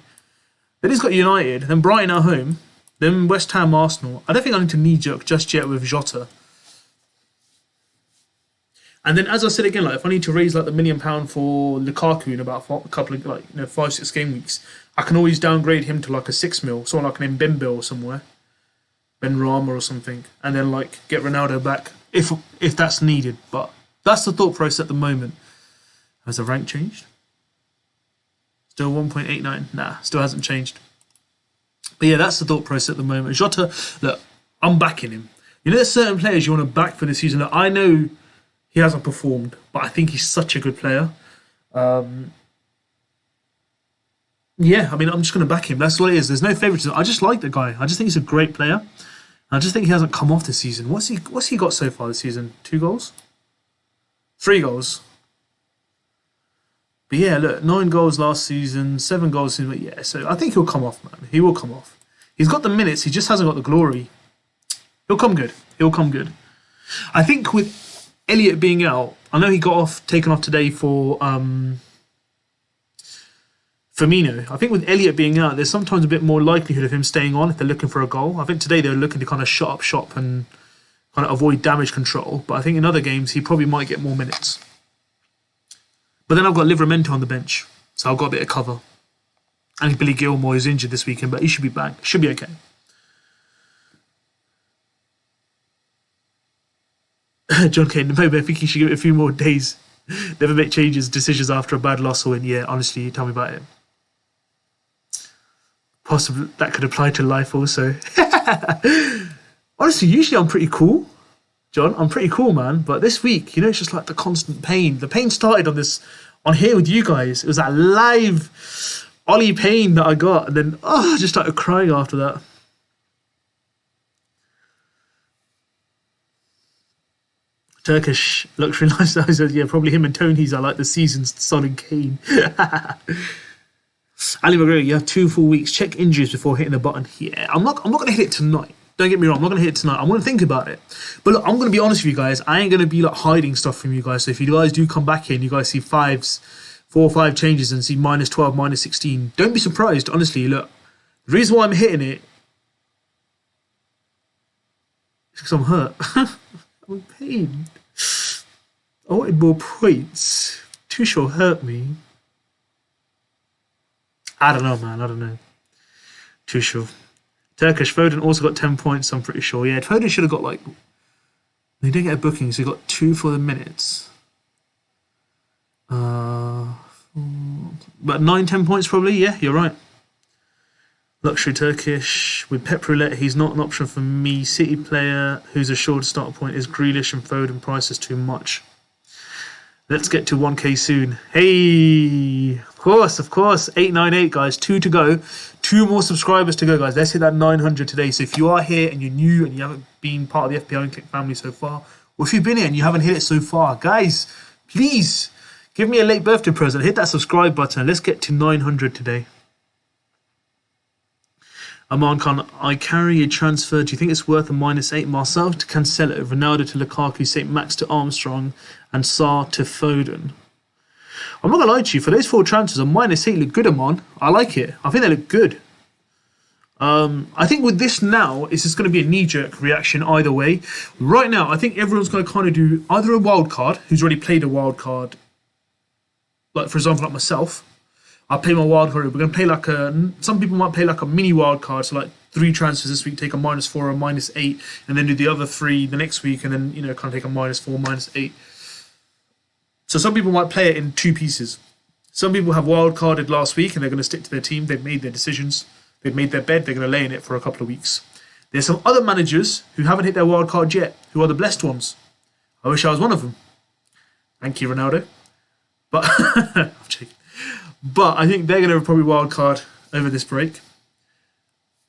A: Then he's got United, then Brighton at home, then West Ham, Arsenal. I don't think I need to knee-jerk just yet with Jota. And then, as I said again, like if I need to raise like the £1 million for Lukaku in about a couple of 5-6 game weeks, I can always downgrade him to like a 6 mil, someone like an Mbembe or somewhere, Ben Rama or something, and then like get Ronaldo back if that's needed. But that's the thought process at the moment. Has the rank changed? Still 1.89. Nah, still hasn't changed. But yeah, that's the thought process at the moment. Jota, look, I'm backing him. You know, there's certain players you want to back for the season. Look, I know he hasn't performed, but I think he's such a good player. Yeah, I mean, I'm just going to back him. That's what it is. There's no favouritism. I just like the guy. I just think he's a great player. I just think he hasn't come off this season. What's he got so far this season? 2 goals? 3 goals? But yeah, look, 9 goals last season, 7 goals. Yeah, so I think he'll come off, man. He will come off. He's got the minutes. He just hasn't got the glory. He'll come good. He'll come good. I think with Elliott being out, I know he got taken off today for Firmino. I think with Elliott being out, there's sometimes a bit more likelihood of him staying on if they're looking for a goal. I think today they're looking to kind of shut up shop and kind of avoid damage control. But I think in other games, he probably might get more minutes. But then I've got Livramento on the bench, so I've got a bit of cover. And Billy Gilmore is injured this weekend, but he should be back. Should be okay. John Kane, maybe I think he should give it a few more days. Never make decisions after a bad loss or win. Yeah, honestly, tell me about it. Possibly that could apply to life also. Honestly, usually I'm pretty cool, John. I'm pretty cool, man. But this week, you know, it's just like the constant pain. The pain started on here with you guys. It was that live Ollie pain that I got, and then I just started crying after that. Turkish luxury lifestyle. Yeah, probably him and Tony's are like the season's Son and Kane. Ali McGregor, you have 2 full weeks. Check injuries before hitting the button. Yeah, I'm not going to hit it tonight. Don't get me wrong, I'm not going to hit it tonight. I'm going to think about it. But look, I'm going to be honest with you guys. I ain't going to be like hiding stuff from you guys. So if you guys do come back in, you guys see 4 or 5 changes and see -12, -16. Don't be surprised, honestly. Look, the reason why I'm hitting it is because I'm hurt. I'm in pain. I wanted more points. Tuchel hurt me. I don't know, man. I don't know. Tuchel. Turkish. Foden also got 10 points, I'm pretty sure. Yeah, Foden should have got like... He didn't get a booking, so he got 2 for the minutes. But 9-10 points probably. Yeah, you're right. Luxury Turkish. With Pep Roulette, he's not an option for me. City player who's assured start point is Grealish, and Foden price is too much. Let's get to 1K soon. Hey, of course. 898, guys. 2 to go. 2 more subscribers to go, guys. Let's hit that 900 today. So if you are here and you're new and you haven't been part of the FPL KNEEJERK family so far, or if you've been here and you haven't hit it so far, guys, please give me a late birthday present. Hit that subscribe button. Let's get to 900 today. Aman Khan, I carry a transfer. Do you think it's worth a -8? Marcel to Cancelo, Ronaldo to Lukaku, St. Max to Armstrong, and Sarr to Foden. I'm not going to lie to you. For those 4 transfers, a -8 look good, Aman. I like it. I think they look good. I think with this now, it's just going to be a knee-jerk reaction either way. Right now, I think everyone's going to kind of do either a wild card, who's already played a wild card, like for example, like myself. I'll play my wild card. We're going to play like some people might play like a mini wild card. So like 3 transfers this week, take a -4 or a -8, and then do the other 3 the next week, and then, you know, kind of take a -4, -8. So some people might play it in 2 pieces. Some people have wild carded last week and they're going to stick to their team. They've made their decisions. They've made their bed. They're going to lay in it for a couple of weeks. There's some other managers who haven't hit their wild card yet, who are the blessed ones. I wish I was one of them. Thank you, Ronaldo. But I'm joking. But I think they're going to probably wild card over this break.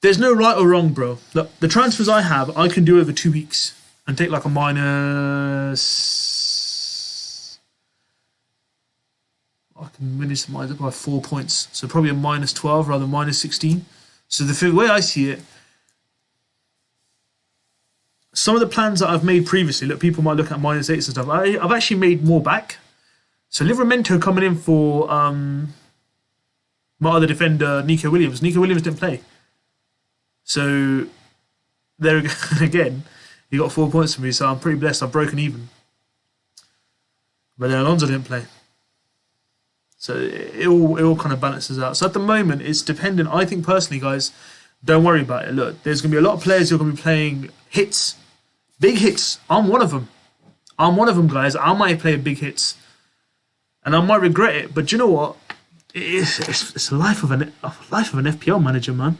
A: There's no right or wrong, bro. Look, the transfers I have, I can do over 2 weeks and take like a I can minimize it by 4 points. So probably a -12 rather than -16. So the way I see it, some of the plans that I've made previously, look, people might look at -8s and stuff. I've actually made more back. So Livramento coming in for my other defender, Nico Williams. Nico Williams didn't play. So there again, he got 4 points from me, so I'm pretty blessed. I've broken even. But then Alonso didn't play. So it all kind of balances out. So at the moment, it's dependent. I think personally, guys, don't worry about it. Look, there's going to be a lot of players who are going to be playing hits. Big hits. I'm one of them. Guys. I might play big hits. And I might regret it. But you know what? It's a life of an FPL manager, man.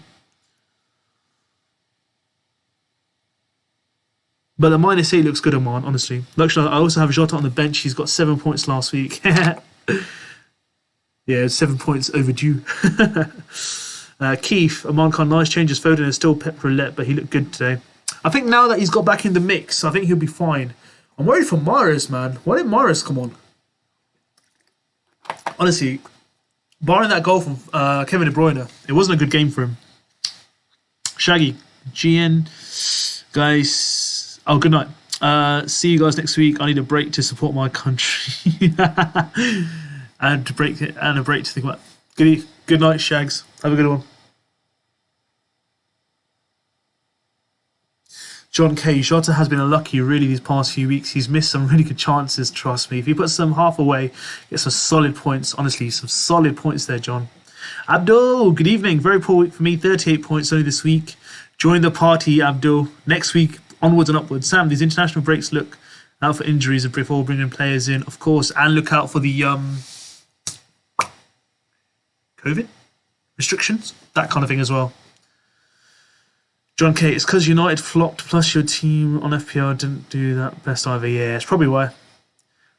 A: But the -8 looks good on mine, honestly. Luckily, I also have Jota on the bench. He's got 7 points last week. Yeah, 7 points overdue. Keith, Amman Khan, nice changes. Foden is still pep roulette, but he looked good today. I think now that he's got back in the mix, I think he'll be fine. I'm worried for Mahrez, man. Why didn't Mahrez come on? Honestly, barring that goal from Kevin De Bruyne, it wasn't a good game for him. Shaggy, GN, guys. Oh, good night. See you guys next week. I need a break to support my country. and a break to think about. Good night, Shags. Have a good one. John K. Jota has been unlucky really these past few weeks. He's missed some really good chances, trust me. If he puts them half away, gets some solid points. Honestly, some solid points there, John. Abdul, good evening. Very poor week for me. 38 points only this week. Join the party, Abdul. Next week, onwards and upwards. Sam, these international breaks look out for injuries before bringing players in, of course. And look out for the COVID restrictions. That kind of thing as well. John K, it's because United flopped, plus your team on FPL didn't do that best either. Yeah, it's probably why.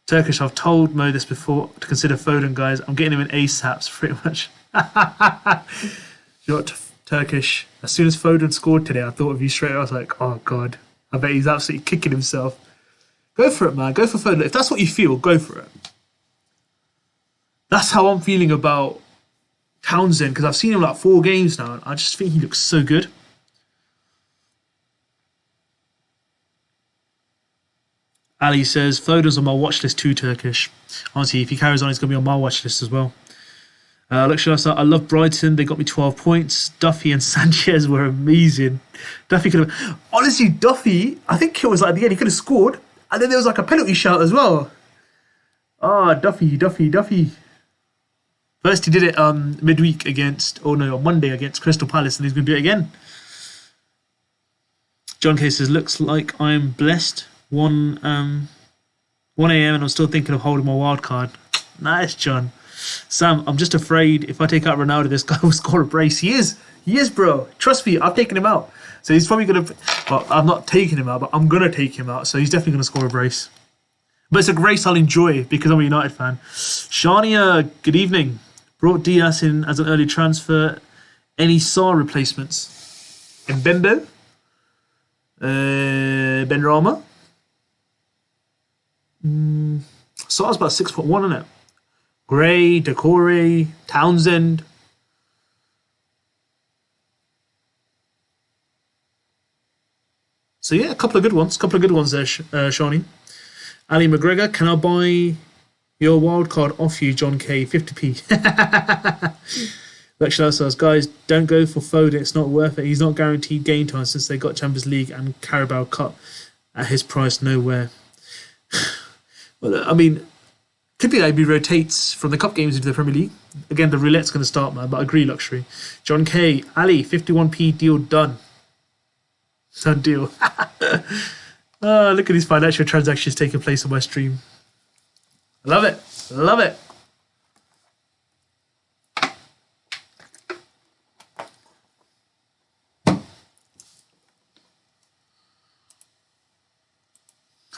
A: Turkish, I've told Mo this before to consider Foden, guys. I'm getting him in ASAPs, pretty much. You know what, Turkish, as soon as Foden scored today, I thought of you straight away. I was like, oh, God. I bet he's absolutely kicking himself. Go for it, man. Go for Foden. If that's what you feel, go for it. That's how I'm feeling about Townsend, because I've seen him like 4 games now, and I just think he looks so good. Ali says, Foden's on my watch list too, Turkish. Honestly, if he carries on, he's going to be on my watch list as well. I love Brighton. They got me 12 points. Duffy and Sanchez were amazing. Duffy could have... Honestly, Duffy, I think it was like at the end, he could have scored. And then there was like a penalty shout as well. Ah, Duffy. First he did it midweek on Monday against Crystal Palace, and he's going to do it again. John K says, looks like I'm blessed. 1 a.m. and I'm still thinking of holding my wild card. Nice, John. Sam, I'm just afraid if I take out Ronaldo, this guy will score a brace. He is, bro. Trust me, I've taken him out. So he's probably going to... Well, I'm not taking him out, but I'm going to take him out. So he's definitely going to score a brace. But it's a grace I'll enjoy because I'm a United fan. Shania, good evening. Brought Diaz in as an early transfer. Any Saar replacements? Mbembe? Benrahma? Saar's about 6.1, isn't it? Gray, Decore, Townsend. So yeah, a couple of good ones. There, Shawnee. Ali McGregor, can I buy your wildcard off you, John K? 50p. Lecture ourselves, guys, don't go for Foden. It's not worth it. He's not guaranteed game time since they got Champions League and Carabao Cup at his price nowhere. Well, I mean, could be that he rotates from the cup games into the Premier League. Again, the roulette's going to start, man, but I agree, luxury. John K, Ali, 51p deal done. Done deal. Oh, look at these financial transactions taking place on my stream. Love it. Love it.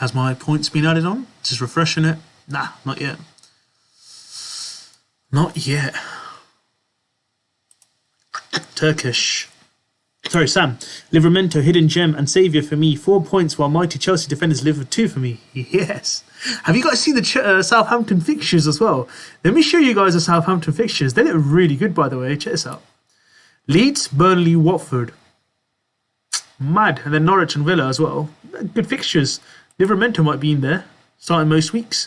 A: Has my points been added on? Just refreshing it. Nah, not yet. Not yet. Turkish. Sorry, Sam. Livramento, hidden gem and saviour for me. 4 points while mighty Chelsea defenders live with 2 for me. Yes. Have you guys seen the Southampton fixtures as well? Let me show you guys the Southampton fixtures. They look really good, by the way. Check this out. Leeds, Burnley, Watford. Mad. And then Norwich and Villa as well. Good fixtures. Livramento might be in there, starting most weeks.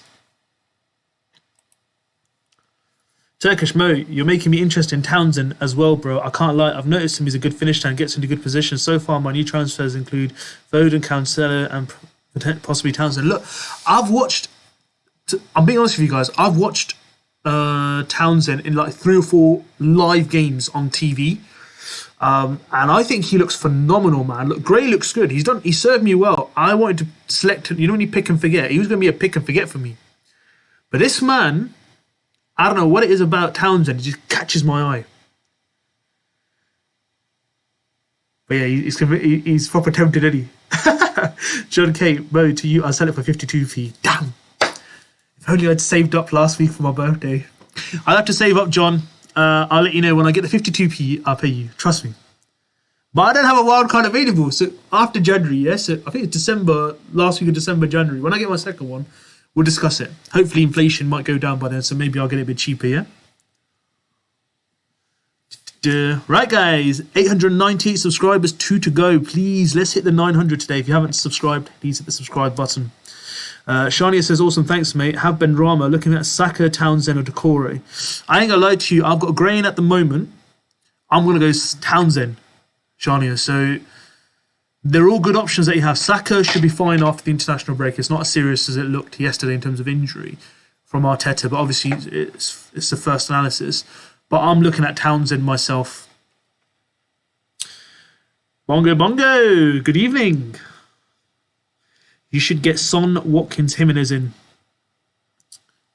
A: Turkish Mo, you're making me interested in Townsend as well, bro. I can't lie, I've noticed him. He's a good finisher and gets into good position. So far, my new transfers include Foden, Cancelo, and possibly Townsend. Look, I've watched I'm being honest with you guys. I've watched Townsend in like 3 or 4 live games on TV. And I think he looks phenomenal, man. Look, Gray looks good. He served me well. I wanted to select, you know, when you pick and forget, he was going to be a pick and forget for me. But this man, I don't know what it is about Townsend. He just catches my eye. But yeah, he's proper tempted, isn't he? John K, Mo, to you, I'll sell it for 52p. Damn. If only I'd saved up last week for my birthday. I'll have to save up, John. I'll let you know when I get the 52p, I'll pay you. Trust me. But I don't have a wild card available. So after January, yeah? So I think it's December, last week of December, January. When I get my second one, we'll discuss it. Hopefully inflation might go down by then, so maybe I'll get it a bit cheaper, yeah? Right, guys. 898 subscribers, 2 to go. Please, let's hit the 900 today. If you haven't subscribed, please hit the subscribe button. Shania says, awesome, thanks, mate. Have Ben Rama looking at Saka, Townsend, or Decore. I ain't gonna lie to you, I've got Gray in at the moment. I'm gonna go Townsend, Shania. So they're all good options that you have. Saka should be fine after the international break. It's not as serious as it looked yesterday in terms of injury from Arteta, but obviously it's the first analysis. But I'm looking at Townsend myself. Bongo Bongo, good evening. You should get Son, Watkins, Jimenez in.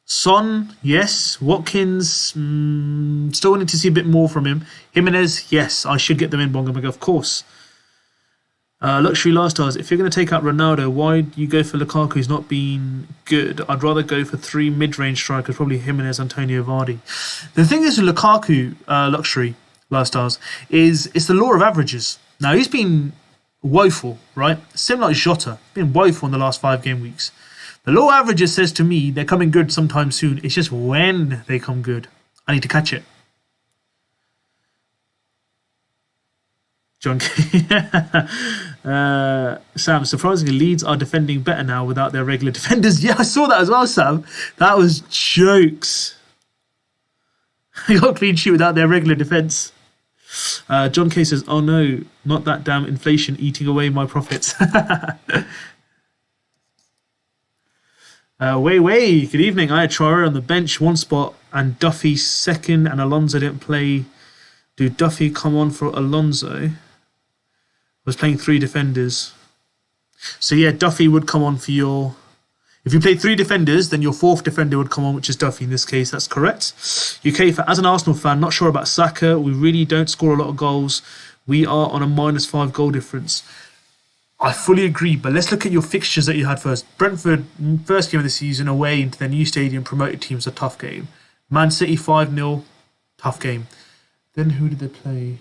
A: Son, yes. Watkins, still wanting to see a bit more from him. Jimenez, yes, I should get them in, Bongo Bongo, of course. Luxury Lifestyles, if you're going to take out Ronaldo, why do you go for Lukaku? He's not been good. I'd rather go for 3 mid-range strikers, probably Jimenez, Antonio, Vardy. The thing is with Lukaku, Luxury Lifestyles, is it's the law of averages. Now, he's been woeful, right? Similar like Jota, been woeful in the last 5 game weeks. The law of averages says to me they're coming good sometime soon. It's just when they come good. I need to catch it. John K. Sam, surprisingly, Leeds are defending better now without their regular defenders. Yeah, I saw that as well, Sam. That was jokes. They got a clean sheet without their regular defence. John K says, oh no, not that damn inflation eating away my profits. Way, good evening. I had Traore on the bench, 1 spot, and Duffy 2nd, and Alonso didn't play. Do Duffy come on for Alonso? Was playing 3 defenders. So yeah, Duffy would come on for your... If you play 3 defenders, then your 4th defender would come on, which is Duffy in this case. That's correct. UK, as an Arsenal fan, not sure about Saka. We really don't score a lot of goals. We are on a -5 goal difference. I fully agree, but let's look at your fixtures that you had first. Brentford, first game of the season, away into their new stadium, promoted teams, a tough game. Man City 5-0, tough game. Then who did they play?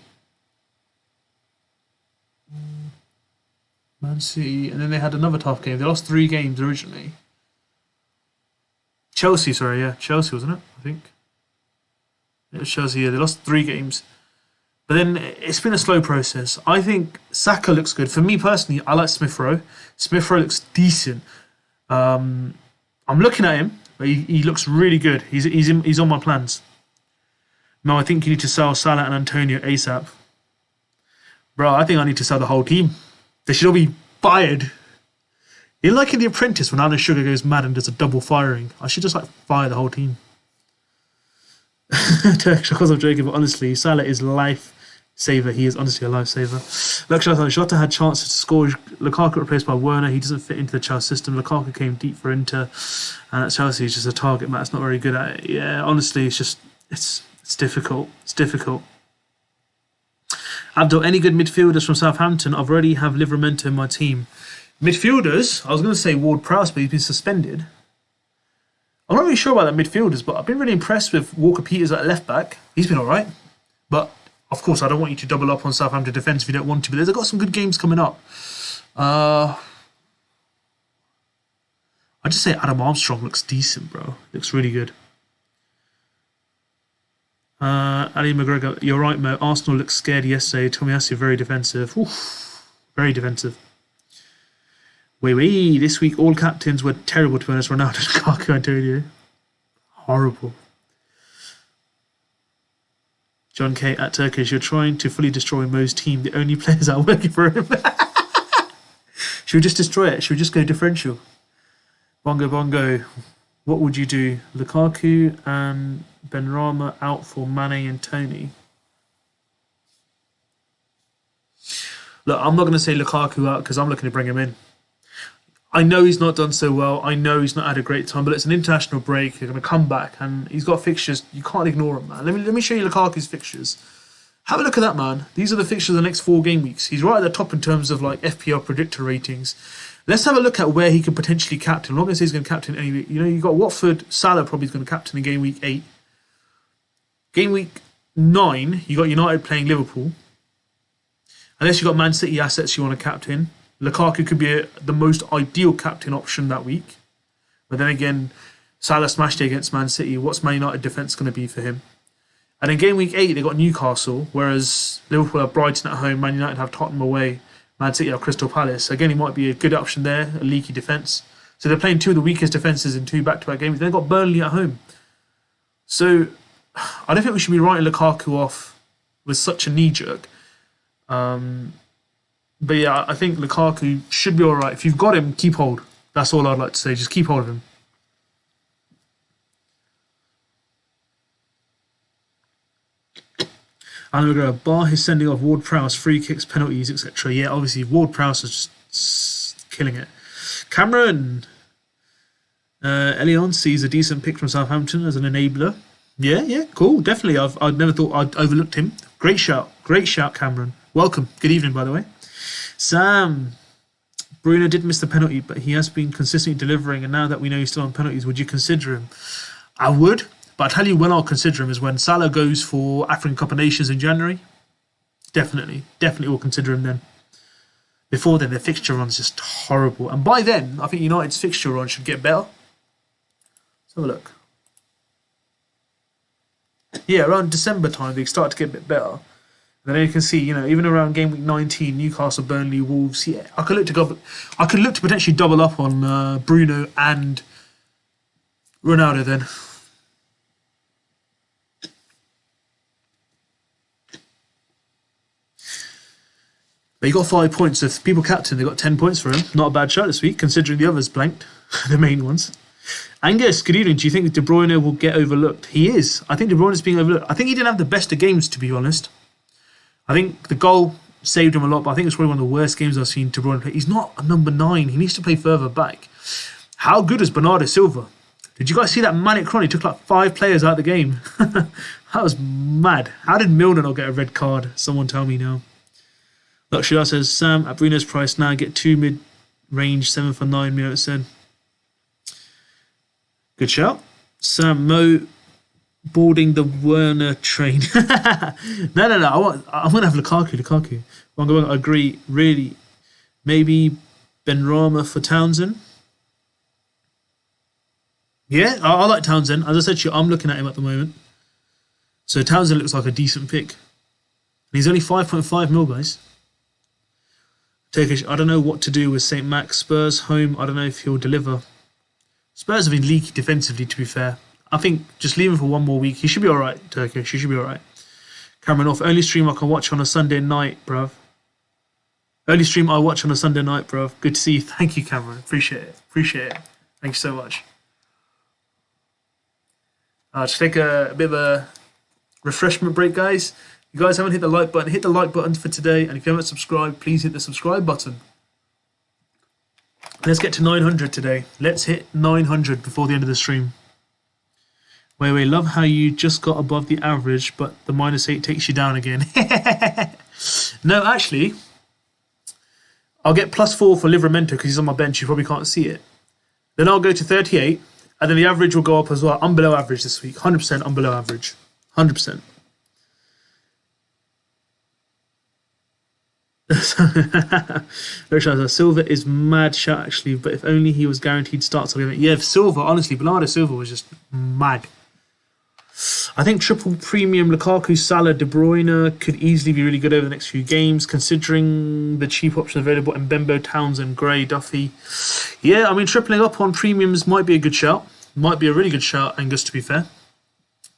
A: Man City, and then they had another tough game. They lost 3 games originally. Chelsea, sorry, yeah. Chelsea, wasn't it? I think. It was Chelsea, yeah. They lost 3 games. But then it's been a slow process. I think Saka looks good. For me personally, I like Smith Rowe. Smith Rowe looks decent. I'm looking at him, but he looks really good. He's on my plans. No, I think you need to sell Salah and Antonio ASAP. Bro, I think I need to sell the whole team. They should all be fired. You're like in The Apprentice when Alan Sugar goes mad and does a double firing. I should just fire the whole team. Turkish, because I'm joking, but honestly, Salah is life-saver. He is honestly a life-saver. Look, Jota had chances to score. Lukaku replaced by Werner. He doesn't fit into the Chelsea system. Lukaku came deep for Inter. And at Chelsea, he's just a target man. It's not very good at it. Yeah, honestly, it's difficult. It's difficult. Abdul, any good midfielders from Southampton? I've already have Livramento in my team. Midfielders, I was going to say Ward-Prowse, but he's been suspended. I'm not really sure about the midfielders, but I've been really impressed with Walker-Peters at left-back. He's been all right. But, of course, I don't want you to double up on Southampton defence if you don't want to, but they've got some good games coming up. I'd just say Adam Armstrong looks decent, bro. Looks really good. Ali McGregor, you're right, Mo. Arsenal looked scared yesterday. Tomiyasu very defensive. Oof, very defensive. Wait. This week all captains were terrible, to be honest. Ronaldo, Lukaku, Antonio. Horrible. John K. at Turkish, you're trying to fully destroy Mo's team. The only players are working for him. Should we just destroy it? Should we just go differential? Bongo Bongo. What would you do? Lukaku and Benrahma out for Mane and Tony. Look, I'm not going to say Lukaku out because I'm looking to bring him in. I know he's not done so well. I know he's not had a great time, but it's an international break. They're going to come back, and he's got fixtures. You can't ignore him, man. Let me show you Lukaku's fixtures. Have a look at that, man. These are the fixtures of the next 4 game weeks. He's right at the top in terms of like FPL predictor ratings. Let's have a look at where he could potentially captain. I'm not going to say he's going to captain any. You know, you got Watford. Salah probably is going to captain in game week 8. Game week 9, you got United playing Liverpool. Unless you got Man City assets you want to captain. Lukaku could be the most ideal captain option that week. But then again, Salah smashed it against Man City. What's Man United defence going to be for him? And in game week 8, they got Newcastle, whereas Liverpool have Brighton at home, Man United have Tottenham away, Man City have Crystal Palace. Again, it might be a good option there, a leaky defence. So they're playing 2 of the weakest defences in 2 back-to-back games. They've got Burnley at home. So I don't think we should be writing Lukaku off with such a knee-jerk. But yeah, I think Lukaku should be all right. If you've got him, keep hold. That's all I'd like to say. Just keep hold of him. And we're going to bar his sending off Ward-Prowse, free kicks, penalties, etc. Yeah, obviously, Ward-Prowse is just killing it. Cameron. Elion sees a decent pick from Southampton as an enabler. Yeah, cool. Definitely. I'd never thought I'd overlooked him. Great shout, Cameron. Welcome. Good evening, by the way. Sam. Bruno did miss the penalty, but he has been consistently delivering, and now that we know he's still on penalties, would you consider him? I would, but I'll tell you when I'll consider him is when Salah goes for African Cup of Nations in January. Definitely will consider him then. Before then, their fixture run's just horrible. And by then, I think United's fixture run should get better. Let's have a look. Yeah, around December time, they start to get a bit better. And then you can see, you know, even around game week 19, Newcastle, Burnley, Wolves. Yeah, I could look to potentially double up on Bruno and Ronaldo then. But he got 5 points. So if people captain, they got 10 points for him. Not a bad shot this week, considering the others blanked, the main ones. Angus, good evening. Do you think De Bruyne will get overlooked? He is. I think De Bruyne is being overlooked. I think he didn't have the best of games, to be honest. I think the goal saved him a lot, but I think it's probably one of the worst games I've seen De Bruyne play. He's not a number 9. He needs to play further back. How good is Bernardo Silva? Did you guys see that manic run? He took like 5 players out of the game. That was mad. How did Milner not get a red card? Someone tell me now. Luxury says, Sam, at Bruno's price now, get 2 mid-range, 7 for 9 million, it said. Good shout. Sam, Mo boarding the Werner train. No. I'm going to have Lukaku. I'm going to agree, really. Maybe Benrahma for Townsend. Yeah, I like Townsend. As I said to you, I'm looking at him at the moment. So Townsend looks like a decent pick. And he's only 5.5 mil, guys. Turkish, I don't know what to do with St. Max. Spurs home, I don't know if he'll deliver. Spurs have been leaky defensively, to be fair. I think just leave him for 1 more week. He should be alright, Turkish. He should be alright. Cameron off. Only stream I can watch on a Sunday night, bruv. Only stream I watch on a Sunday night, bruv. Good to see you. Thank you, Cameron. Appreciate it. Thank you so much. Just take a bit of a refreshment break, guys. If you guys haven't hit the like button, hit the like button for today. And if you haven't subscribed, please hit the subscribe button. Let's get to 900 today. Let's hit 900 before the end of the stream. Wait, love how you just got above the average, but the -8 takes you down again. No, actually, I'll get +4 for Livramento because he's on my bench. You probably can't see it. Then I'll go to 38, and then the average will go up as well. I'm below average this week. 100% I'm below average. 100%. Silva is mad shot actually, but if only he was guaranteed starts. Yeah, Silva, honestly, Bernardo Silva was just mad. I think triple premium Lukaku, Salah, De Bruyne could easily be really good over the next few games, considering the cheap options available in Mbembo, Townsend, Gray, Duffy. Yeah, I mean, tripling up on premiums might be a good shout. Might be a really good shout, Angus, to be fair.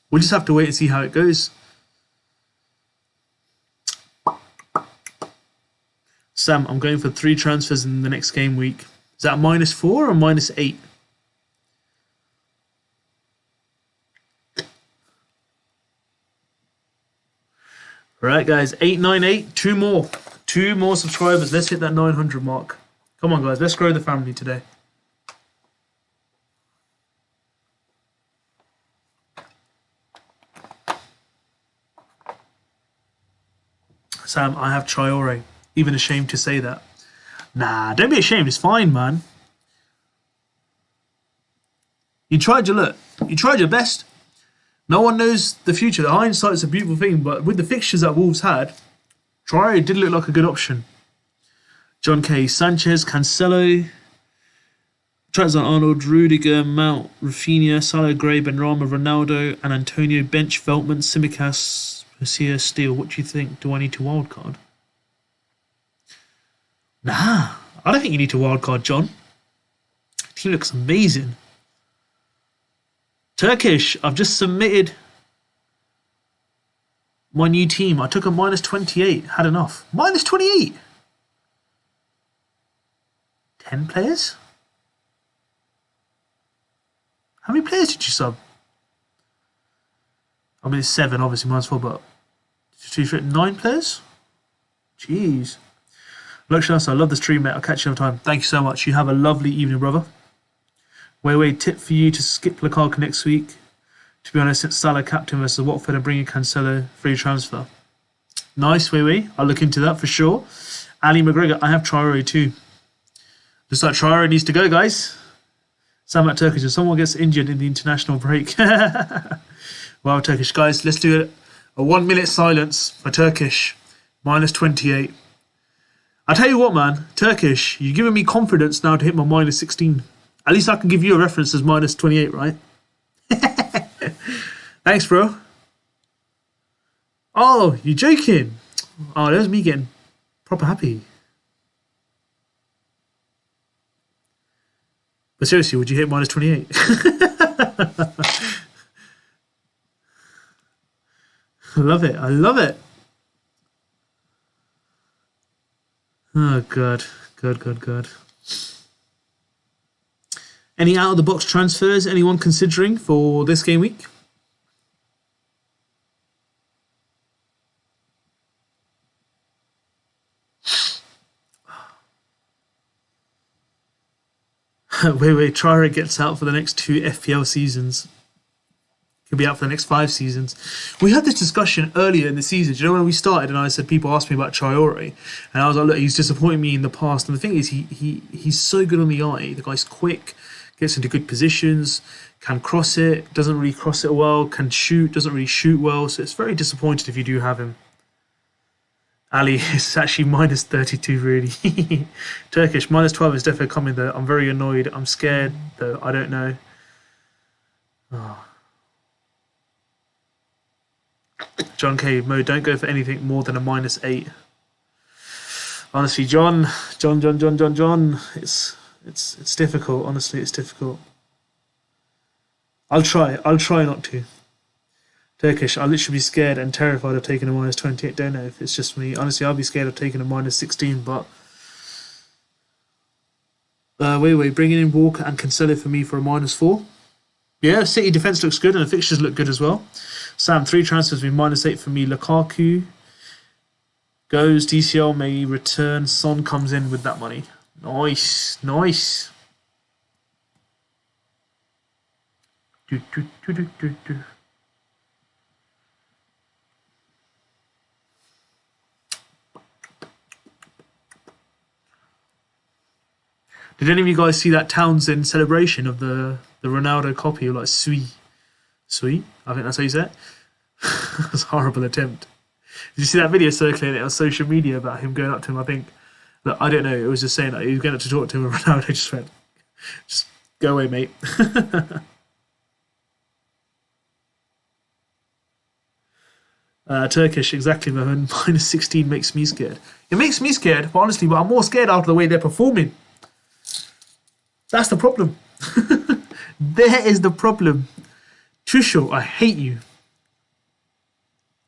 A: We'll just have to wait and see how it goes. Sam, I'm going for 3 transfers in the next game week. Is that -4 or -8? Right, guys, 898, two more. Two more subscribers. Let's hit that 900 mark. Come on, guys, let's grow the family today. Sam, I have Traore. Even ashamed to say that. Nah, don't be ashamed. It's fine, man. You tried your look. You tried your best. No one knows the future. The hindsight's a beautiful thing, but with the fixtures that Wolves had, Traore did look like a good option. John K. Sanchez, Cancelo, Trent-Arnold, Rudiger, Mount, Rafinha, Salah, Gray, Benrahma, Ronaldo, and Antonio bench, Veltman, Simicas, Garcia, Steele. What do you think? Do I need to wildcard? Nah, I don't think you need to wildcard, John. Team looks amazing. Turkish, I've just submitted my new team. I took a minus 28. Had enough. Minus 28? 10 players? How many players did you sub? I mean, it's 7, obviously, minus 4, but 9 players? Jeez. Look, I love the stream, mate. I'll catch you another time. Thank you so much. You have a lovely evening, brother. Wait, tip for you to skip Lukaku next week. To be honest, since Salah captain versus Watford and bringing Cancelo free transfer. Nice, wait. I'll look into that for sure. Ali McGregor, I have Traore too. Looks like Traore needs to go, guys. Sam at Turkish, if someone gets injured in the international break. Wow, Turkish, guys, let's do a 1 minute silence for Turkish. Minus 28. I tell you what, man, Turkish, you're giving me confidence now to hit my minus 16. At least I can give you a reference as minus 28, right? Thanks, bro. Oh, you're joking. Oh, there's me getting proper happy. But seriously, would you hit minus 28? I love it. I love it. Oh, God. God. Any out-of-the-box transfers anyone considering for this game week? Wait, Traore gets out for the next 2 FPL seasons. He'll be out for the next 5 seasons. We had this discussion earlier in the season. Do you know when we started and I said people asked me about Traore? And I was like, look, he's disappointed me in the past. And the thing is, he's so good on the eye. The guy's quick, gets into good positions, can cross it, doesn't really cross it well, can shoot, doesn't really shoot well. So it's very disappointed if you do have him. Ali is actually minus 32, really. Turkish, minus 12 is definitely coming, though. I'm very annoyed. I'm scared, though. I don't know. Oh. John K. Mo, don't go for anything more than a minus 8. Honestly, John. It's difficult. Honestly, it's difficult. I'll try not to. Turkish, I'll literally be scared and terrified of taking a minus 28. Don't know if it's just me. Honestly, I'll be scared of taking a minus 16, but... wait, bringing in Walker and Cancelo for me for a minus 4. Yeah, City defence looks good and the fixtures look good as well. Sam, 3 transfers with minus 8 for me. Lukaku goes, DCL may return, Son comes in with that money. Nice. Did any of you guys see that Townsend celebration of the Ronaldo copy? Like, sweet? I think that's how you say it. It was a horrible attempt. Did you see that video circulating on social media about him going up to him? I think, look, I don't know. It was just saying that he was going up to talk to him, and Ronaldo just went, "Just go away, mate." Turkish, exactly, Mohan. Minus 16 makes me scared. It makes me scared, but honestly, I'm more scared after the way they're performing. That's the problem. There is the problem. Tuchel, I hate you.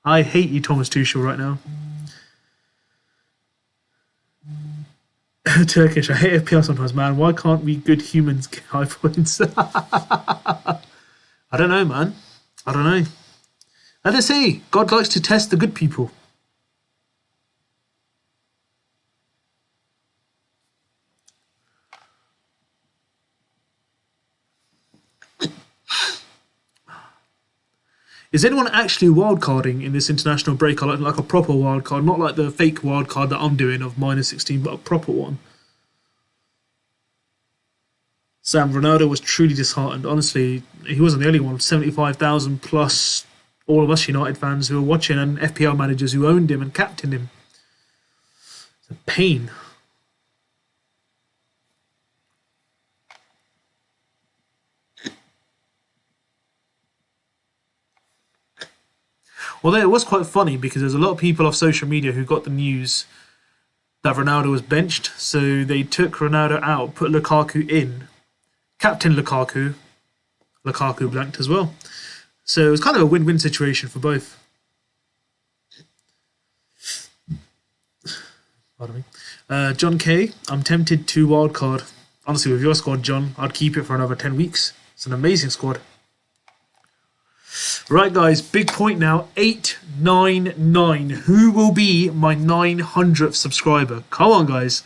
A: I hate you, Thomas Tuchel, right now. Turkish, I hate FPL sometimes, man. Why can't we good humans get high points? I don't know, man. I don't know. Let us see. God likes to test the good people. Is anyone actually wildcarding in this international break? I like a proper wildcard, not like the fake wildcard that I'm doing of -16, but a proper one. Sam, Ronaldo was truly disheartened. Honestly, he wasn't the only one. 75,000 plus all of us United fans who were watching and FPL managers who owned him and captained him. It's a pain. Although it was quite funny because there's a lot of people off social media who got the news that Ronaldo was benched. So they took Ronaldo out, put Lukaku in. Captain Lukaku blanked as well. So it was kind of a win-win situation for both. Pardon me. John K, I'm tempted to wildcard. Honestly, with your squad, John, I'd keep it for another 10 weeks. It's an amazing squad. Right, guys, big point now. 899. Who will be my 900th subscriber? Come on, guys.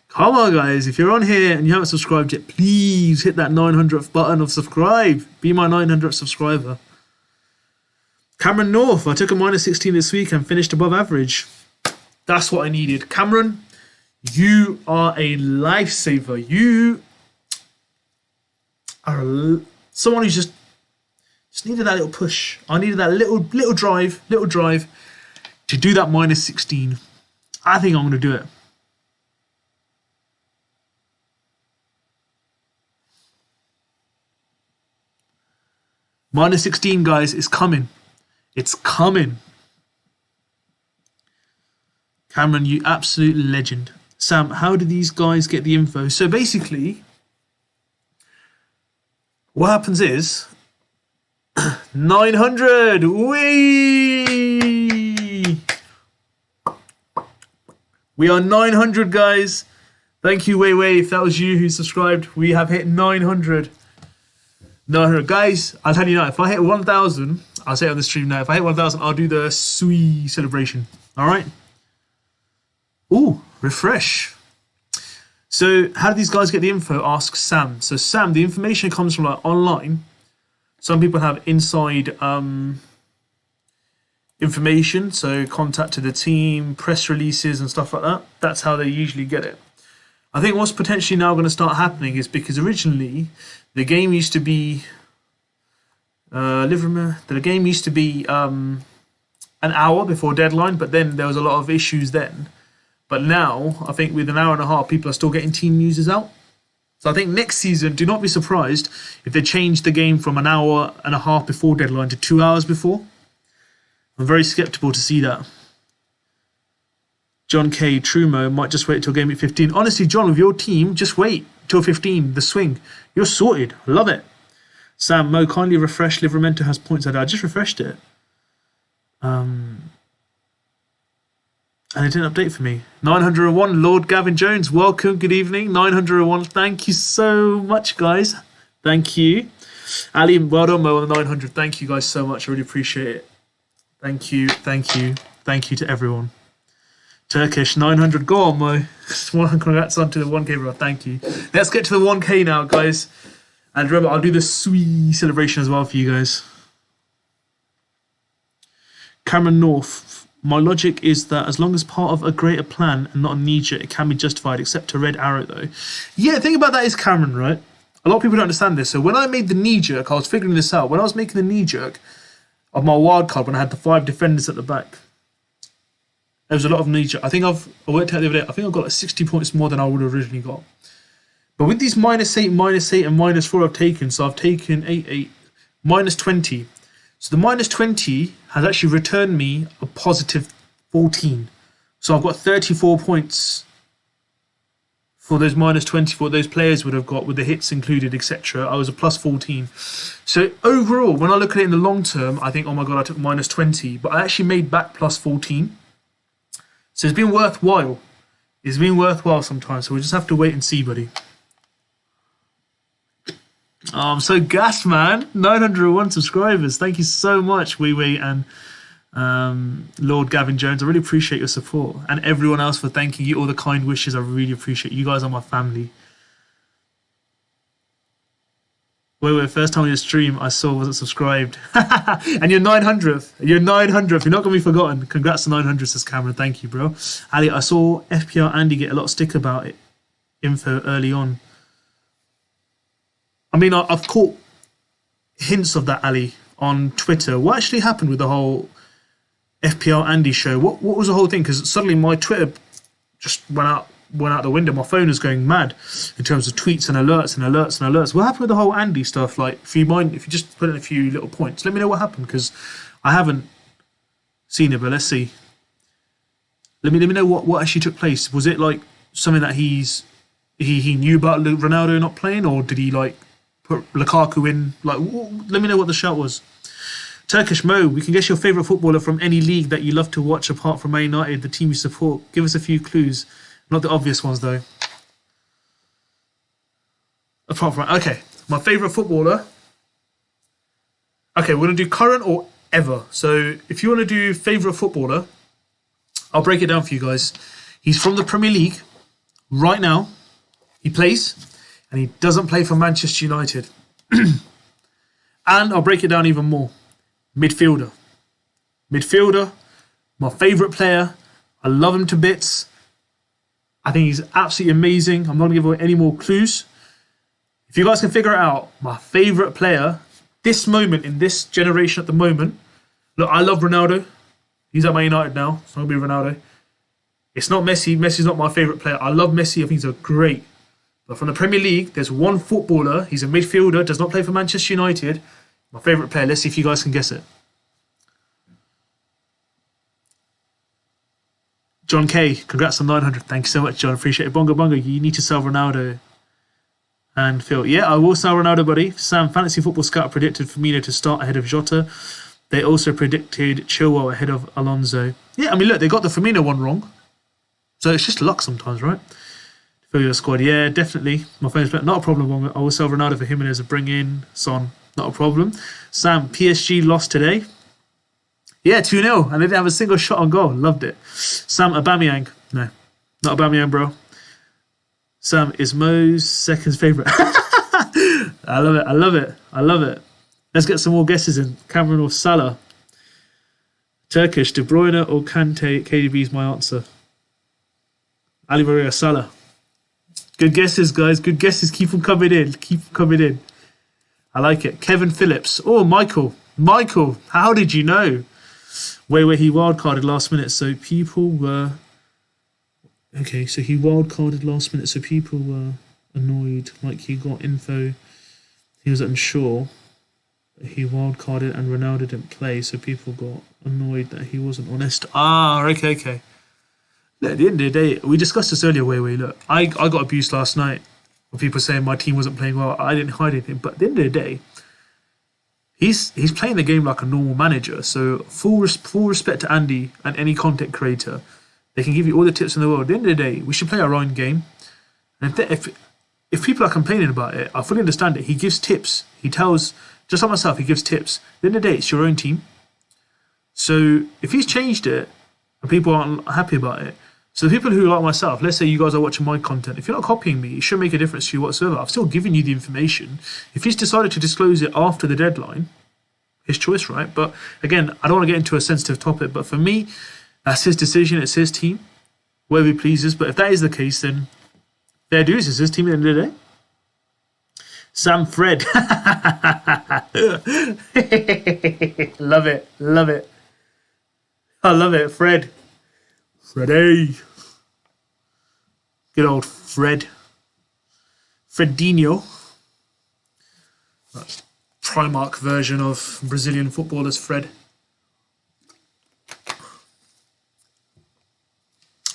A: Come on, guys. If you're on here and you haven't subscribed yet, please hit that 900th button of subscribe. Be my 900th subscriber. Cameron North. I took a -16 this week and finished above average. That's what I needed. Cameron, you are a lifesaver. You are someone who's just needed that little push. I needed that little drive to do that -16. I think I'm going to do it. -16, guys, is coming. It's coming. Cameron, you absolute legend. Sam, how do these guys get the info? So basically, what happens is 900. Whee! We are 900, guys. Thank you, Wei. If that was you who subscribed, we have hit 900. 900. Guys, I'll tell you now, if I hit 1,000, I'll say it on the stream now, if I hit 1,000, I'll do the Sui celebration. All right? Ooh, refresh. So how do these guys get the info? Ask Sam. So Sam, the information comes from like online. Some people have inside information, so contact to the team, press releases and stuff like that. That's how they usually get it. I think what's potentially now going to start happening is because originally the game used to be the game used to be an hour before deadline, but then there was a lot of issues then. But now I think with an hour and a half, people are still getting team users out. So I think next season, do not be surprised if they change the game from an hour and a half before deadline to 2 hours before. I'm very skeptical to see that. John K. Trumo might just wait till game week 15. Honestly, John, with your team, just wait till 15, the swing. You're sorted. Love it. Sam, Mo, kindly refresh. Livramento has points. I just refreshed it. And it didn't update for me. 901, Lord Gavin Jones. Welcome, good evening. 901, thank you so much, guys. Thank you. Ali, well done, Mo, on the 900. Thank you guys so much. I really appreciate it. Thank you to everyone. Turkish, 900. Go on, Mo. Congrats on to the 1K, bro. Thank you. Let's get to the 1K now, guys. And remember, I'll do the Sui celebration as well for you guys. Cameron North. My logic is that as long as part of a greater plan and not a knee-jerk, it can be justified, except a red arrow, though. Yeah, the thing about that is, Cameron, right? A lot of people don't understand this. So when I made the knee-jerk, I was figuring this out. When I was making the knee-jerk of my wildcard, when I had the 5 defenders at the back, there was a lot of knee-jerk. I think I worked out the other day, I think I've got like 60 points more than I would have originally got. But with these -8, -8, and -4 I've taken, so I've taken 8, 8, -20. So the -20 has actually returned me a positive 14. So I've got 34 points for those -20 for those players would have got with the hits included, etc. I was a plus 14. So overall, when I look at it in the long term, I think, oh my god, I took -20, but I actually made back plus 14. So it's been worthwhile. It's been worthwhile sometimes. So we just have to wait and see, buddy. Oh, I'm so gassed, man. 901 subscribers. Thank you so much, Wee and Lord Gavin Jones. I really appreciate your support. And everyone else for thanking you. All the kind wishes. I really appreciate you guys are my family. Wait, first time on your stream I saw wasn't subscribed. And you're 900th. You're 900th. You're not going to be forgotten. Congrats to 900, says Cameron. Thank you, bro. Ali, I saw FPL Andy get a lot of stick about it. Info early on. I mean, I've caught hints of that, Ali, on Twitter. What actually happened with the whole FPL Andy show? What was the whole thing? Because suddenly my Twitter just went out the window. My phone is going mad in terms of tweets and alerts. What happened with the whole Andy stuff? Like, if you just put in a few little points, let me know what happened, because I haven't seen it. But let's see. Let me know what actually took place. Was it like something that he knew about Ronaldo not playing, or did he like put Lukaku in? Like, let me know what the shout was. Turkish Mo, we can guess your favourite footballer from any league that you love to watch apart from Man United, the team you support. Give us a few clues. Not the obvious ones, though. Apart from... Okay, my favourite footballer. Okay, we're going to do current or ever. So if you want to do favourite footballer, I'll break it down for you guys. He's from the Premier League right now. He plays, and he doesn't play for Manchester United. And I'll break it down even more. Midfielder, my favourite player. I love him to bits. I think he's absolutely amazing. I'm not going to give away any more clues. If you guys can figure it out, my favourite player, this moment, in this generation at the moment. Look, I love Ronaldo. He's at Man United now. It's not going to be Ronaldo. It's not Messi. Messi's not my favourite player. I love Messi. I think he's a great. But from the Premier League, there's one footballer. He's a midfielder. Does not play for Manchester United. My favourite player. Let's see if you guys can guess it. John K, congrats on 900. Thank you so much, John. Appreciate it. Bongo Bongo, you need to sell Ronaldo. And Phil, yeah, I will sell Ronaldo, buddy. Sam, Fantasy Football Scout predicted Firmino to start ahead of Jota. They also predicted Chilwell ahead of Alonso. Yeah, I mean, look, they got the Firmino one wrong. So it's just luck sometimes, right? Fill your squad. Yeah, definitely. My phone's not a problem. I will sell Ronaldo for Jimenez and bring in Son. Not a problem. Sam, PSG lost today. Yeah, 2-0. And they didn't have a single shot on goal. Loved it. Sam, Aubameyang. No, not Aubameyang, bro. Sam is Mo's second favourite. I love it. Let's get some more guesses in. Cameron or Salah? Turkish, De Bruyne or Kante? KDB is my answer. Ali Maria, Salah. Good guesses, guys. Good guesses. Keep them coming in. I like it. Kevin Phillips. Oh, Michael. How did you know? Where he wildcarded last minute. So people were... Okay, so he wildcarded last minute. So people were annoyed. Like, he got info. He was unsure. He wildcarded and Ronaldo didn't play. So people got annoyed that he wasn't honest. Okay. Look, at the end of the day, we discussed this earlier, look, I got abused last night of people saying my team wasn't playing well. I didn't hide anything. But at the end of the day, he's playing the game like a normal manager. So full respect to Andy and any content creator. They can give you all the tips in the world. At the end of the day, we should play our own game. And if people are complaining about it, I fully understand it. He gives tips. He tells, just like myself, he gives tips. At the end of the day, it's your own team. So if he's changed it and people aren't happy about it, so the people who like myself, let's say you guys are watching my content, if you're not copying me, it shouldn't make a difference to you whatsoever. I've still given you the information. If he's decided to disclose it after the deadline, his choice, right? But again, I don't want to get into a sensitive topic, but for me, that's his decision, it's his team, wherever he pleases. But if that is the case, then fair dues, it's his team at the end of the day. Sam Fred. Love it. I love it, Fred. Freddie. Good old Fred. Fredinho. That's Primark version of Brazilian footballers, Fred.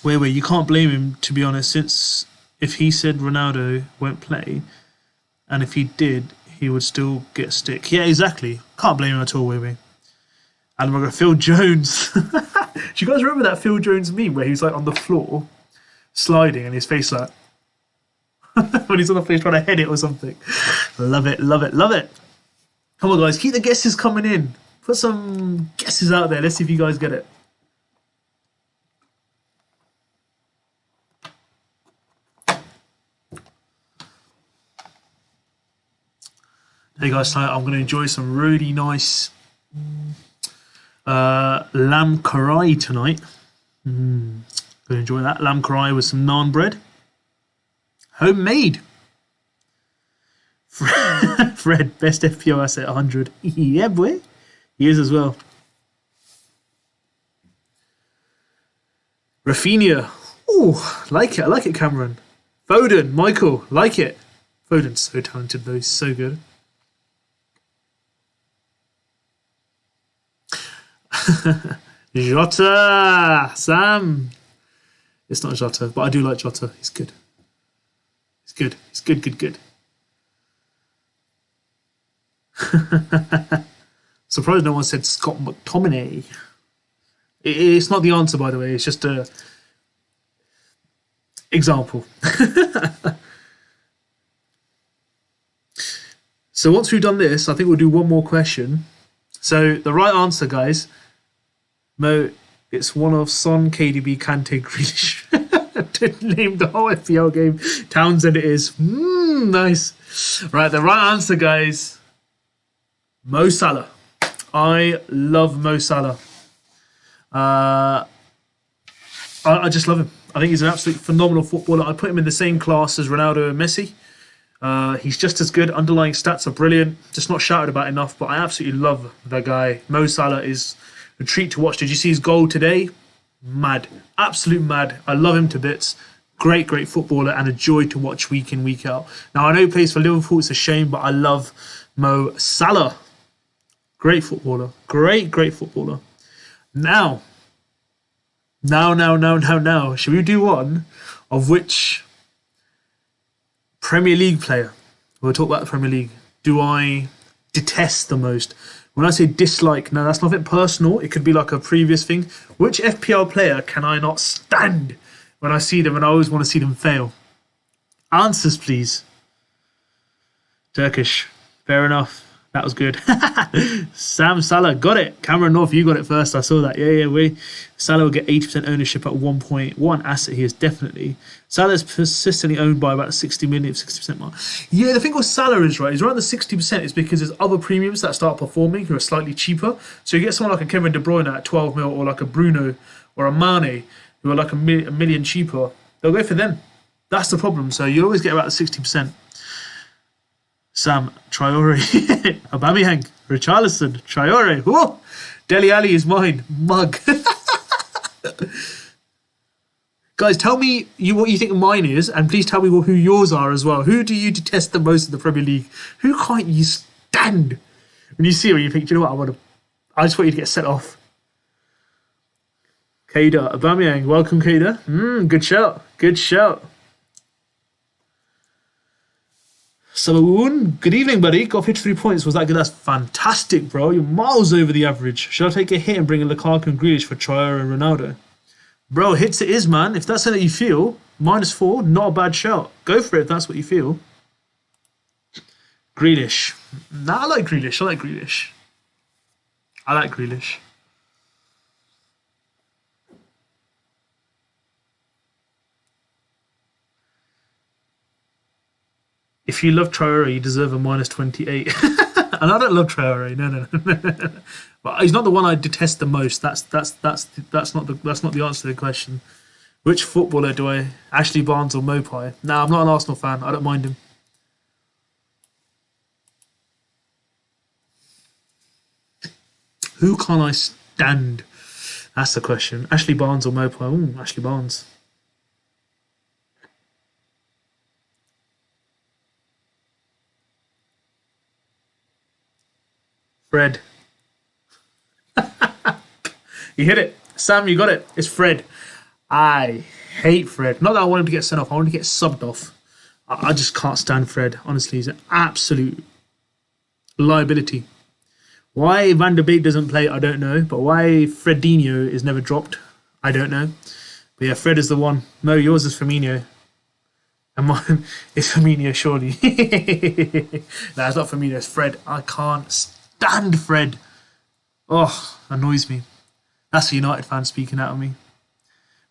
A: Wait, you can't blame him, to be honest, since if he said Ronaldo won't play, and if he did, he would still get stick. Yeah, exactly. Can't blame him at all, Wee. And we've got Phil Jones. Do you guys remember that Phil Jones meme where he was like on the floor, sliding, and his face like... when he's on the floor trying to head it or something. Love it. Come on, guys. Keep the guesses coming in. Put some guesses out there. Let's see if you guys get it. Hey guys, tonight I'm going to enjoy some really nice lamb karai tonight. Going to enjoy that lamb karai with some naan bread. Homemade. Fred, best FPL asset 100. Yeah, boy. He is as well. Rafinha. Ooh, like it. I like it, Cameron. Foden, Michael, like it. Foden's so talented though. He's so good. Jota, Sam. It's not Jota, but I do like Jota. He's good. He's good. He's good. Surprised no one said Scott McTominay. It's not the answer, by the way. It's just a example. So once we've done this, I think we'll do one more question. So the right answer, guys, Mo, it's one of Son, KDB, Kante, Grealish. Didn't name the whole FPL game. Townsend it is. Nice. Right, the right answer, guys, Mo Salah. I love Mo Salah. I just love him. I think he's an absolute phenomenal footballer. I put him in the same class as Ronaldo and Messi. He's just as good. Underlying stats are brilliant. Just not shouted about enough, but I absolutely love the guy. Mo Salah is a treat to watch. Did you see his goal today? Mad. Absolute mad. I love him to bits. Great footballer and a joy to watch week in, week out. Now, I know he plays for Liverpool. It's a shame, but I love Mo Salah. Great footballer. Great footballer. Now. Should we do one of which Premier League player, we'll talk about the Premier League, do I detest the most? When I say dislike, no, that's nothing personal. It could be like a previous thing. Which FPL player can I not stand when I see them and I always want to see them fail? Answers, please. Turkish. Fair enough. That was good. Sam Salah got it. Cameron North, you got it first. I saw that. Yeah. Salah will get 80% ownership at 1.1 asset. He is definitely. Salah is persistently owned by about 60 million, 60% mark. Yeah, the thing with Salah is, right, he's around the 60% is because there's other premiums that start performing who are slightly cheaper. So you get someone like a Kevin De Bruyne at 12 mil or like a Bruno or a Mane who are like a million cheaper. They'll go for them. That's the problem. So you'll always get about 60%. Sam, Traore, Aubameyang, Richarlison, Traore. Whoa! Dele Alli is mine. Mug. Guys, tell me what you think mine is, and please tell me who yours are as well. Who do you detest the most in the Premier League? Who can't you stand? When you see him, you think, do you know what? I just want you to get set off. Keita, Aubameyang, welcome, Keita. Good shout. Sabawoon, good evening, buddy. Got 53 points. Was that good? That's fantastic, bro. You're miles over the average. Should I take a hit and bring in Lukaku and Grealish for Traore and Ronaldo? Bro, hits it is, man. If that's something you feel, -4, not a bad shout. Go for it if that's what you feel. Grealish. Nah, I like Grealish. If you love Traore, you deserve a -28. And I don't love Traore. No. But he's not the one I detest the most. That's not the answer to the question. Which footballer do I? Ashley Barnes or Mopai? Nah, I'm not an Arsenal fan. I don't mind him. Who can I stand? That's the question. Ashley Barnes or Mopai? Ooh, Ashley Barnes. Fred. You hit it. Sam, you got it. It's Fred. I hate Fred. Not that I want him to get sent off. I want him to get subbed off. I just can't stand Fred. Honestly, he's an absolute liability. Why Van der Beek doesn't play, I don't know. But why Fredinho is never dropped, I don't know. But yeah, Fred is the one. No, yours is Firmino. And mine is Firmino, surely. Nah, it's not Firmino, it's Fred. I can't stand Fred. Oh, annoys me. That's a United fan speaking out of me.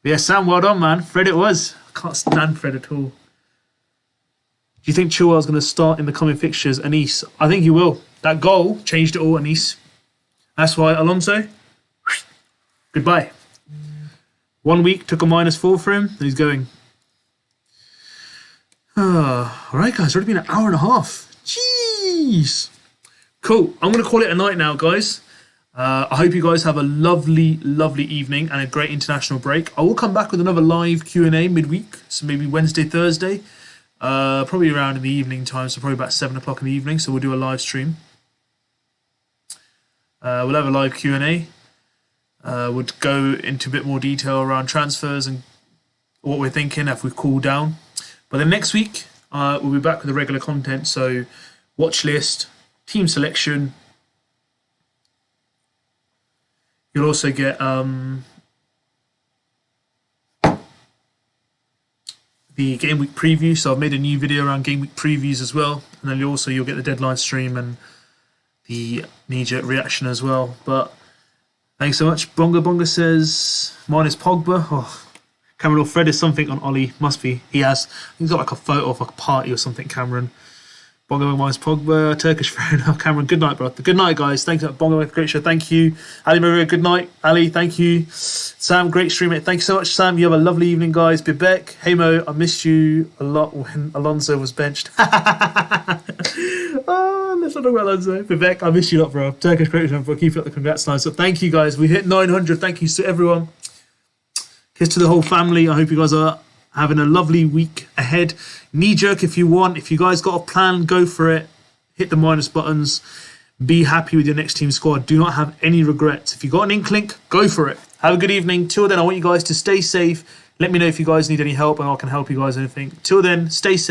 A: But yeah, Sam, well done, man. Fred it was. I can't stand Fred at all. you think Chilwell's going to start in the coming fixtures? Anis, I think he will. That goal changed it all, Anis. That's why Alonso, goodbye. 1 week, took a -4 for him, and he's going. All right, guys, it's already been an hour and a half. Jeez. Cool. I'm going to call it a night now, guys. I hope you guys have a lovely, lovely evening and a great international break. I will come back with another live Q&A midweek, so maybe Wednesday, Thursday. Probably around in the evening time, so probably about 7 o'clock in the evening, so we'll do a live stream. We'll have a live Q&A. We'll go into a bit more detail around transfers and what we're thinking if we've cooled down. But then next week, we'll be back with the regular content, so watch list, team selection. You'll also get the game week preview. So I've made a new video around game week previews as well. And then you'll get the deadline stream and the knee-jerk reaction as well. But thanks so much. Bonga says, mine is Pogba. Oh, Cameron or Fred is something on Ollie. Must be. He has. He's got like a photo of like a party or something, Cameron. Bongo mine's Pogba, Turkish friend. Oh, Cameron, good night, bro. Good night, guys. Thanks, Bongo, great show. Thank you. Ali Maria, good night. Ali, thank you. Sam, great stream, mate. Thank you so much, Sam. You have a lovely evening, guys. Bibek, hey Mo, I missed you a lot when Alonso was benched. Oh, let's not talk about Alonso. Bibek, I missed you a lot, bro. Turkish great show, bro. Keep up the congrats line. So thank you, guys. We hit 900. Thank you to everyone. Kiss to the whole family. I hope you guys are having a lovely week ahead. Knee jerk if you want. If you guys got a plan, go for it. Hit the minus buttons. Be happy with your next team squad. Do not have any regrets. If you got an inkling, go for it. Have a good evening. Till then, I want you guys to stay safe. Let me know if you guys need any help and I can help you guys anything. Till then, stay safe.